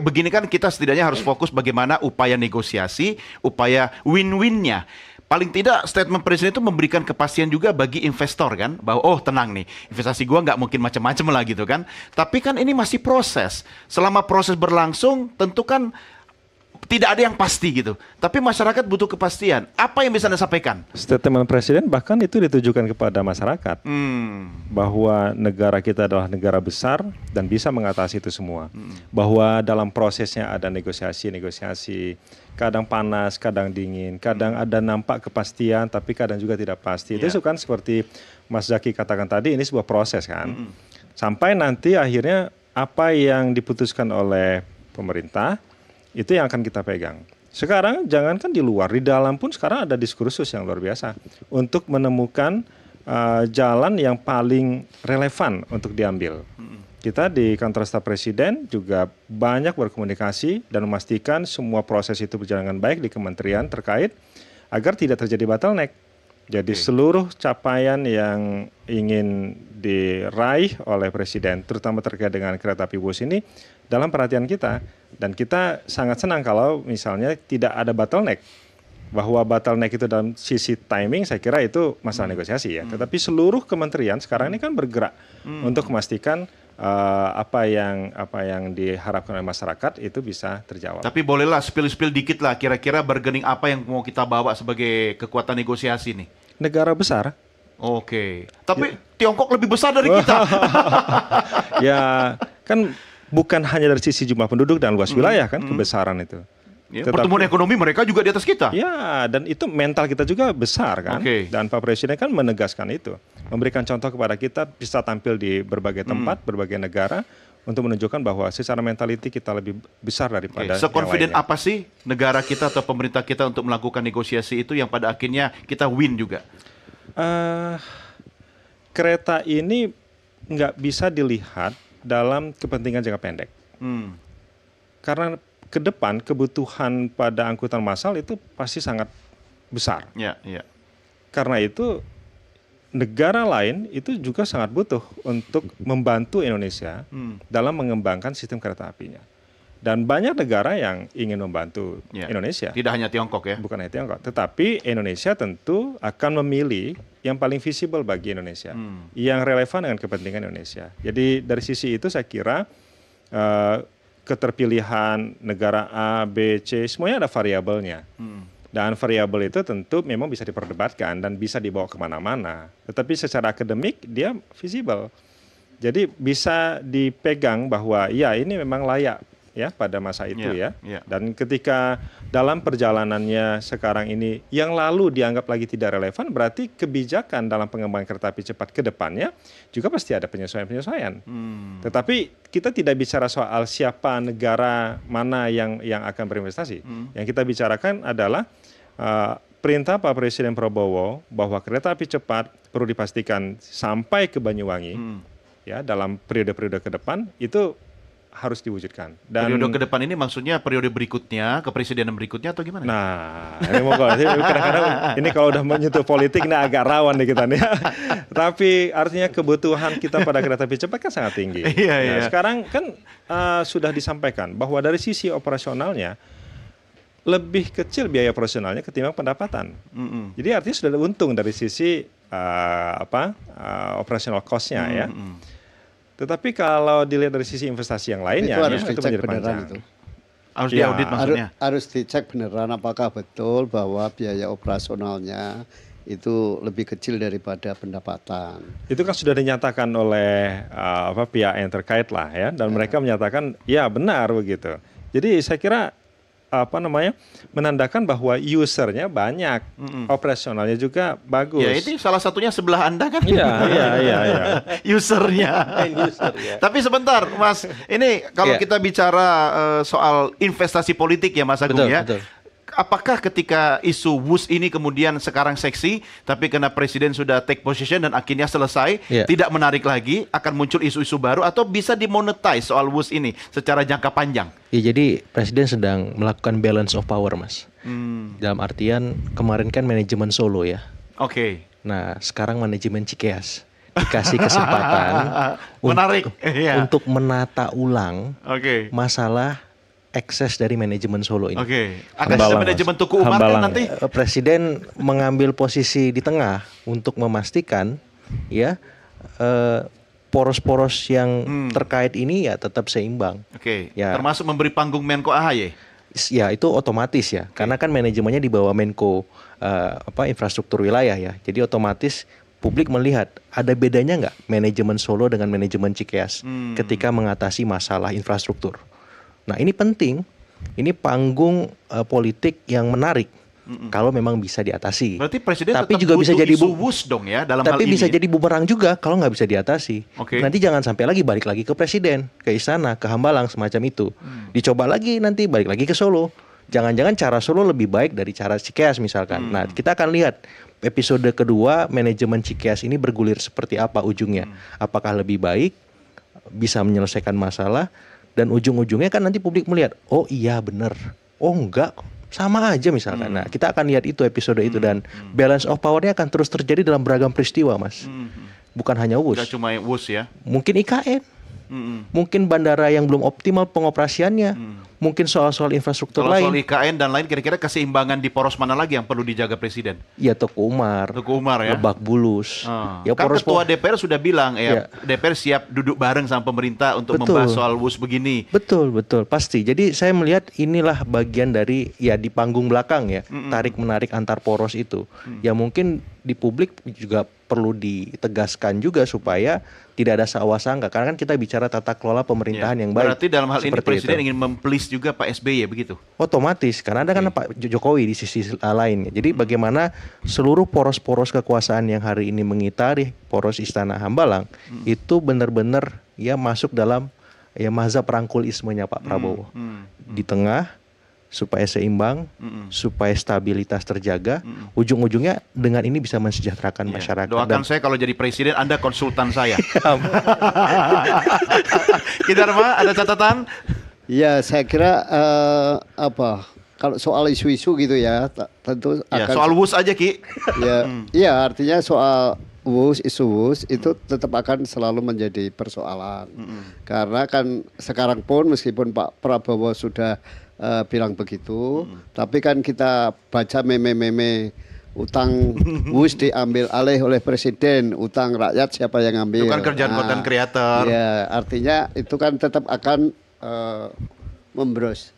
begini kan kita setidaknya harus fokus bagaimana upaya negosiasi, upaya win-winnya. Paling tidak statement Presiden itu memberikan kepastian juga bagi investor kan, bahwa oh tenang nih, investasi gua nggak mungkin macam-macam lah gitu kan. Tapi kan ini masih proses. Selama proses berlangsung tentu kan tidak ada yang pasti gitu. Tapi masyarakat butuh kepastian. Apa yang bisa Anda sampaikan? Statement Presiden bahkan itu ditujukan kepada masyarakat. Bahwa negara kita adalah negara besar dan bisa mengatasi itu semua. Bahwa dalam prosesnya ada negosiasi, kadang panas, kadang dingin, kadang ada nampak kepastian, tapi kadang juga tidak pasti. Itu kan seperti Mas Zaki katakan tadi, ini sebuah proses kan. Sampai nanti akhirnya apa yang diputuskan oleh pemerintah, itu yang akan kita pegang. Sekarang jangankan di luar, di dalam pun sekarang ada diskursus yang luar biasa untuk menemukan jalan yang paling relevan untuk diambil. Kita di kantor staf Presiden juga banyak berkomunikasi dan memastikan semua proses itu berjalan dengan baik di kementerian terkait agar tidak terjadi bottleneck. Jadi seluruh capaian yang ingin diraih oleh Presiden, terutama terkait dengan kereta api Wush ini, dalam perhatian kita. Dan kita sangat senang kalau misalnya tidak ada bottleneck. Bahwa bottleneck itu dalam sisi timing, saya kira itu masalah negosiasi ya. Tetapi seluruh kementerian sekarang ini kan bergerak untuk memastikan apa yang diharapkan oleh masyarakat itu bisa terjawab. Tapi bolehlah spill dikit lah, kira-kira bargaining apa yang mau kita bawa sebagai kekuatan negosiasi nih? Negara besar. Oke, tapi Tiongkok lebih besar dari kita. Ya, kan bukan hanya dari sisi jumlah penduduk dan luas wilayah kan kebesaran itu. Ya, pertumbuhan ekonomi mereka juga di atas kita. Ya, dan itu mental kita juga besar kan. Dan Pak Presiden kan menegaskan itu. Memberikan contoh kepada kita bisa tampil di berbagai tempat, berbagai negara untuk menunjukkan bahwa secara mentality kita lebih besar daripada yang seconfident lainnya. apa sih negara kita atau pemerintah kita untuk melakukan negosiasi itu yang pada akhirnya kita win juga? Kereta ini nggak bisa dilihat dalam kepentingan jangka pendek. Karena ke depan kebutuhan pada angkutan massal itu pasti sangat besar. Karena itu negara lain itu juga sangat butuh untuk membantu Indonesia dalam mengembangkan sistem kereta apinya. Dan banyak negara yang ingin membantu Indonesia. Tidak hanya Tiongkok ya? Bukan hanya Tiongkok. Tetapi Indonesia tentu akan memilih yang paling visible bagi Indonesia. Yang relevan dengan kepentingan Indonesia. Jadi dari sisi itu saya kira keterpilihan negara A, B, C, semuanya ada variabelnya. Dan variabel itu tentu memang bisa diperdebatkan dan bisa dibawa kemana-mana. Tetapi secara akademik dia visible. Jadi bisa dipegang bahwa ya ini memang layak ya pada masa itu ya. Dan ketika dalam perjalanannya sekarang ini yang lalu dianggap lagi tidak relevan, berarti kebijakan dalam pengembangan kereta api cepat ke depannya juga pasti ada penyesuaian-penyesuaian. Tetapi kita tidak bicara soal siapa negara mana yang akan berinvestasi. Yang kita bicarakan adalah perintah Pak Presiden Prabowo bahwa kereta api cepat perlu dipastikan sampai ke Banyuwangi ya dalam periode-periode ke depan itu harus diwujudkan. Dan periode ke depan ini maksudnya periode berikutnya, kepresidenan berikutnya atau gimana? Nah, ini mau kadang-kadang ini kalau udah menyentuh politik ini agak rawan nih kita nih. Tapi artinya kebutuhan kita pada kereta api cepat kan sangat tinggi. Nah, sekarang kan sudah disampaikan bahwa dari sisi operasionalnya lebih kecil biaya operasionalnya ketimbang pendapatan. Jadi artinya sudah untung dari sisi operational cost-nya ya. Tetapi kalau dilihat dari sisi investasi yang lainnya, itu harus dicek beneran itu. Harus diaudit maksudnya? Harus dicek beneran apakah betul bahwa biaya operasionalnya itu lebih kecil daripada pendapatan. Itu kan sudah dinyatakan oleh pihak yang terkait lah ya, dan mereka menyatakan ya benar begitu. Jadi saya kira menandakan bahwa usernya banyak, operasionalnya juga bagus. Ya itu salah satunya sebelah Anda kan? Iya. Usernya. Tapi sebentar Mas, ini kalau kita bicara soal investasi politik ya Mas Agung ya. Betul. Apakah ketika isu WUS ini kemudian sekarang seksi, tapi karena Presiden sudah take position dan akhirnya selesai, tidak menarik lagi, akan muncul isu-isu baru atau bisa dimonetize soal WUS ini secara jangka panjang? Ya jadi Presiden sedang melakukan balance of power Mas. Dalam artian kemarin kan manajemen Solo ya. Oke. Nah sekarang manajemen Cikeas dikasih kesempatan untuk menata ulang masalah ekses dari manajemen Solo ini. Ada manajemen Tuku Umar kan nanti? Presiden mengambil posisi di tengah untuk memastikan ya poros-poros yang terkait ini ya tetap seimbang. Ya. Termasuk memberi panggung Menko AHY? Ya itu otomatis ya, karena kan manajemennya di bawah Menko infrastruktur wilayah ya. Jadi otomatis publik melihat ada bedanya nggak manajemen Solo dengan manajemen Cikeas ketika mengatasi masalah infrastruktur. Nah ini penting, ini panggung politik yang menarik kalau memang bisa diatasi. Berarti Presiden tapi tetap juga bisa jadi WUS dong ya dalam hal ini. Tapi bisa jadi bumerang juga kalau nggak bisa diatasi. Nanti jangan sampai lagi balik lagi ke Presiden, ke Istana, ke Hambalang semacam itu. Dicoba lagi nanti balik lagi ke Solo. Jangan-jangan cara Solo lebih baik dari cara Cikeas misalkan. Nah kita akan lihat episode kedua manajemen Cikeas ini bergulir seperti apa ujungnya. Apakah lebih baik, bisa menyelesaikan masalah, dan ujung-ujungnya kan nanti publik melihat, oh iya benar, oh enggak, sama aja misalkan. Nah kita akan lihat itu episode itu dan balance of power-nya akan terus terjadi dalam beragam peristiwa Mas. Bukan hanya WUS. Gak cuma WUS ya. Mungkin IKN. Mungkin bandara yang belum optimal pengoperasiannya, mungkin soal-soal infrastruktur lain. Soal IKN dan lain, kira-kira keseimbangan di poros mana lagi yang perlu dijaga Presiden? Ya Tuku Umar ya, Lebak Bulus. Ya, kan Ketua DPR sudah bilang DPR siap duduk bareng sama pemerintah untuk membahas soal WUS begini. Betul, pasti. Jadi saya melihat inilah bagian dari ya di panggung belakang ya, tarik-menarik antar poros itu. Ya mungkin di publik juga perlu ditegaskan juga supaya tidak ada sangka, karena kan kita bicara tata kelola pemerintahan yang baik. Berarti dalam hal ini Presiden ingin memplease juga Pak SBY begitu? Otomatis, karena ada kan Pak Jokowi di sisi lain. Jadi bagaimana seluruh poros-poros kekuasaan yang hari ini mengitari poros Istana Hambalang itu benar-benar ya masuk dalam ya mazhab rangkulismenya Pak Prabowo. Di tengah supaya seimbang, supaya stabilitas terjaga, ujung-ujungnya dengan ini bisa mensejahterakan masyarakat. Doakan saya kalau jadi Presiden, Anda konsultan saya. Kidarma, ada catatan? Ya, saya kira kalau soal isu-isu gitu ya, tentu akan soal WUS aja Ki. Ya, artinya soal isu WUS itu tetap akan selalu menjadi persoalan. Karena kan sekarang pun meskipun Pak Prabowo sudah bilang begitu, tapi kan kita baca meme-meme utang WUS diambil alih oleh presiden, utang rakyat siapa yang ngambil? Itu kan kerjaan konten kreator. Ya, artinya itu kan tetap akan brainwash,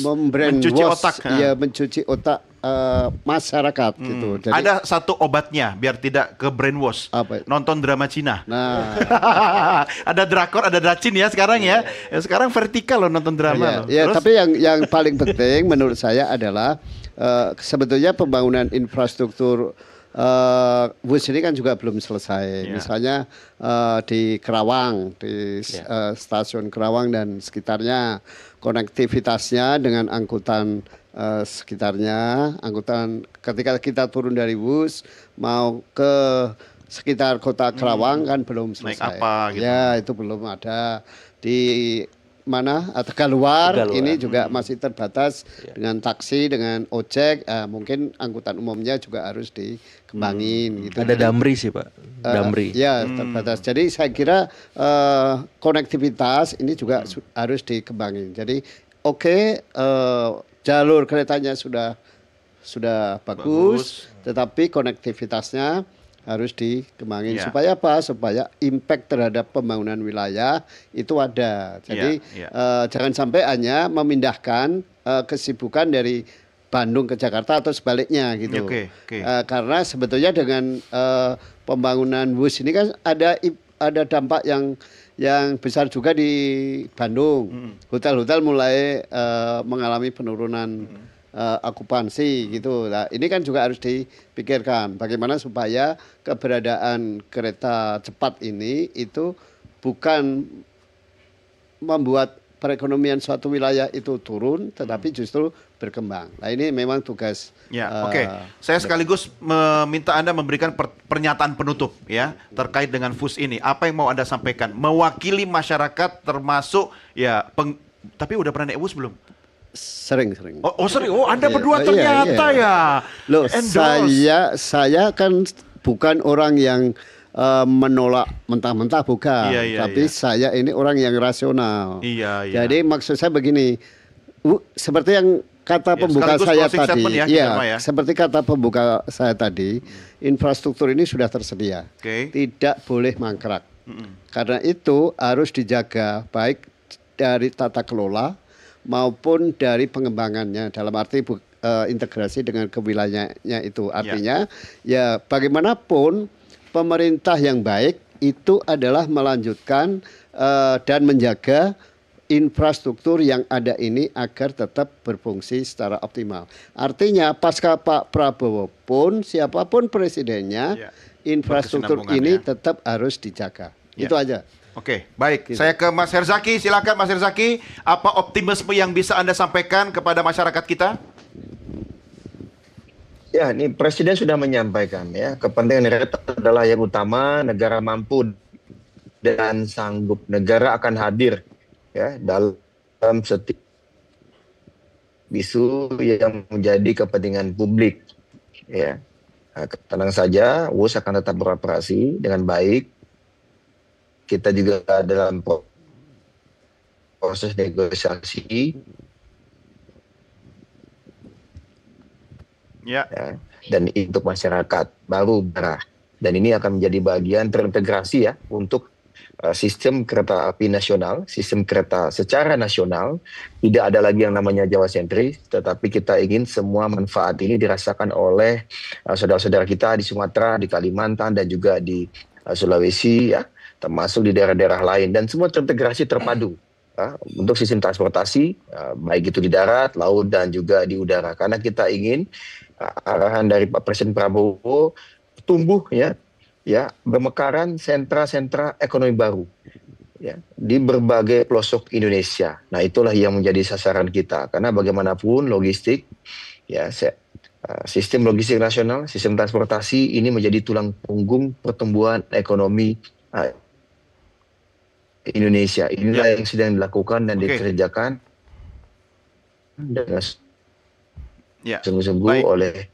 mencuci otak. Ya, mencuci otak masyarakat gitu. Jadi, ada satu obatnya biar tidak ke brainwash. Nonton drama Cina. Nah, ada drakor, ada dracin ya sekarang ya. Sekarang vertikal loh nonton drama. Ya, tapi yang paling penting menurut saya adalah sebetulnya pembangunan infrastruktur WUS ini kan juga belum selesai. Misalnya di Kerawang, di stasiun Kerawang dan sekitarnya, konektivitasnya dengan angkutan sekitarnya, angkutan ketika kita turun dari WUS mau ke sekitar kota Kerawang kan belum selesai. Naik apa gitu. Ya, itu belum ada. Di mana Tegaluar ini juga masih terbatas dengan taksi, dengan ojek, mungkin angkutan umumnya juga harus dikembangin gitu. Ada Damri sih Pak, Damri. Ya, terbatas. Jadi saya kira konektivitas ini juga harus dikembangin. Jadi jalur keretanya sudah bagus, tetapi konektivitasnya harus dikembangin. Supaya apa? Supaya impact terhadap pembangunan wilayah itu ada. Jadi jangan sampai hanya memindahkan kesibukan dari Bandung ke Jakarta atau sebaliknya gitu. Karena sebetulnya dengan pembangunan WUS ini kan ada dampak yang besar juga di Bandung. Hotel-hotel mulai mengalami penurunan okupansi gitu. Nah, ini kan juga harus dipikirkan bagaimana supaya keberadaan kereta cepat ini itu bukan membuat perekonomian suatu wilayah itu turun, tetapi justru berkembang. Nah, ini memang tugas. Saya sekaligus meminta Anda memberikan pernyataan penutup ya terkait dengan FUS ini. Apa yang mau Anda sampaikan? Mewakili masyarakat termasuk tapi udah pernah naik FUS belum? Sering. Sering. Anda berdua ternyata ya. Loh, saya kan bukan orang yang menolak mentah-mentah, bukan. Tapi saya ini orang yang rasional. Jadi maksud saya begini, seperti yang kata pembuka saya tadi, seperti kata pembuka saya tadi, infrastruktur ini sudah tersedia, tidak boleh mangkrak. Karena itu harus dijaga baik dari tata kelola maupun dari pengembangannya, dalam arti integrasi dengan kewilayahannya itu. Artinya ya bagaimanapun pemerintah yang baik itu adalah melanjutkan dan menjaga infrastruktur yang ada ini agar tetap berfungsi secara optimal. Artinya pasca Pak Prabowo pun siapapun presidennya, infrastruktur ini tetap harus dijaga. Itu aja. Oke, baik. Saya ke Mas Herzaki. Silakan Mas Herzaki. Apa optimisme yang bisa Anda sampaikan kepada masyarakat kita? Ya, ini Presiden sudah menyampaikan ya, kepentingan negara adalah yang utama. Negara mampu dan sanggup, negara akan hadir ya dalam setiap isu yang menjadi kepentingan publik. Ya, tenang saja, WUS akan tetap beroperasi dengan baik. Kita juga dalam proses negosiasi. Dan untuk masyarakat baru berah. Dan ini akan menjadi bagian terintegrasi ya untuk sistem kereta api nasional, sistem kereta secara nasional. Tidak ada lagi yang namanya Jawa sentris, tetapi kita ingin semua manfaat ini dirasakan oleh saudara-saudara kita di Sumatera, di Kalimantan, dan juga di Sulawesi ya, termasuk di daerah-daerah lain, dan semua terintegrasi terpadu untuk sistem transportasi, baik itu di darat, laut, dan juga di udara. Karena kita ingin arahan dari Pak Presiden Prabowo tumbuh ya bermekaran sentra-sentra ekonomi baru ya di berbagai pelosok Indonesia. Nah, itulah yang menjadi sasaran kita, karena bagaimanapun logistik ya sistem logistik nasional, sistem transportasi ini menjadi tulang punggung pertumbuhan ekonomi Indonesia. Inilah yang sedang dilakukan dan dikerjakan dengan sungguh-sungguh oleh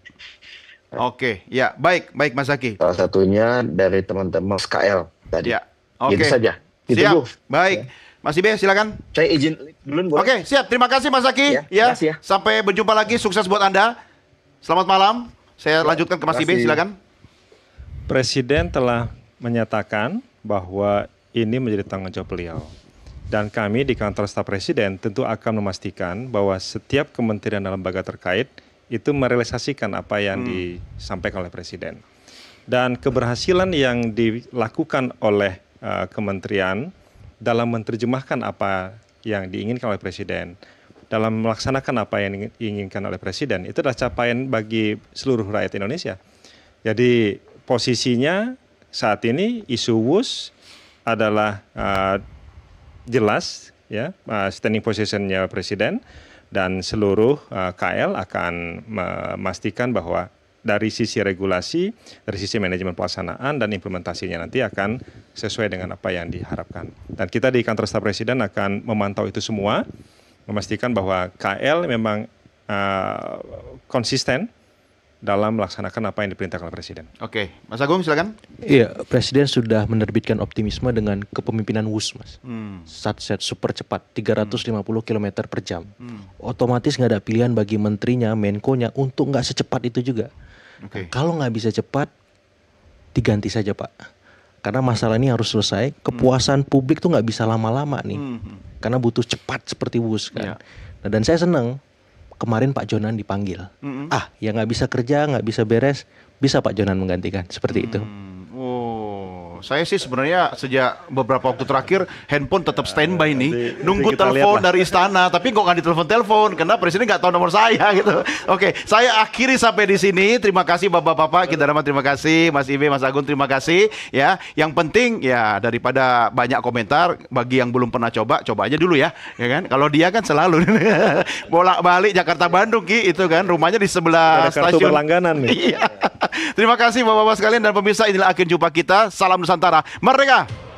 Oke, ya baik Mas Zaki. Salah satunya dari teman-teman SKL tadi. Ya, oke. Gitu saja. Gitu, Siap, Bu. baik. Mas Ibe silakan. Saya izin dulu boleh? Oke, siap. Terima kasih Mas Zaki. Ya, makasih ya. sampai berjumpa lagi. Sukses buat Anda. Selamat malam. Saya lanjutkan ke Mas Ibe, silakan. Presiden telah menyatakan bahwa ini menjadi tanggung jawab beliau. Dan kami di kantor staf presiden tentu akan memastikan bahwa setiap kementerian dan lembaga terkait itu merealisasikan apa yang disampaikan oleh presiden. Dan keberhasilan yang dilakukan oleh kementerian dalam menerjemahkan apa yang diinginkan oleh presiden, dalam melaksanakan apa yang diinginkan oleh presiden, itu adalah capaian bagi seluruh rakyat Indonesia. Jadi posisinya saat ini isu WUS adalah jelas, ya, standing positionnya presiden, dan seluruh KL akan memastikan bahwa dari sisi regulasi, dari sisi manajemen pelaksanaan dan implementasinya nanti akan sesuai dengan apa yang diharapkan. Dan kita di kantor staf presiden akan memantau itu semua, memastikan bahwa KL memang konsisten dalam melaksanakan apa yang diperintahkan oleh Presiden. Oke, Mas Agung silakan. Iya, Presiden sudah menerbitkan optimisme dengan kepemimpinan WUS, Mas. Satset super cepat, 350 km per jam. Otomatis nggak ada pilihan bagi menterinya, Menko-nya untuk nggak secepat itu juga. Kalau nggak bisa cepat, diganti saja Pak. Karena masalah ini harus selesai. Kepuasan publik tuh nggak bisa lama-lama nih, karena butuh cepat seperti WUS kan. Nah, dan saya senang. Kemarin Pak Jonan dipanggil. Yang nggak bisa kerja, nggak bisa beres, bisa Pak Jonan menggantikan. Seperti itu. Saya sih sebenarnya sejak beberapa waktu terakhir handphone tetap standby nih, nunggu telepon dari istana, tapi kok nggak ditelepon karena presiden nggak tahu nomor saya gitu. Oke, saya akhiri sampai di sini. Terima kasih bapak-bapak, kita Dharma terima kasih, Mas Ibe, Mas Agung terima kasih. Ya, yang penting ya daripada banyak komentar, bagi yang belum pernah coba aja dulu ya kan. Kalau dia kan selalu bolak-balik Jakarta Bandung itu kan, rumahnya di sebelah stasiun. Berlangganan nih. Terima kasih bapak-bapak sekalian dan pemirsa, inilah akhir jumpa kita. Salam Nusantara Merdeka.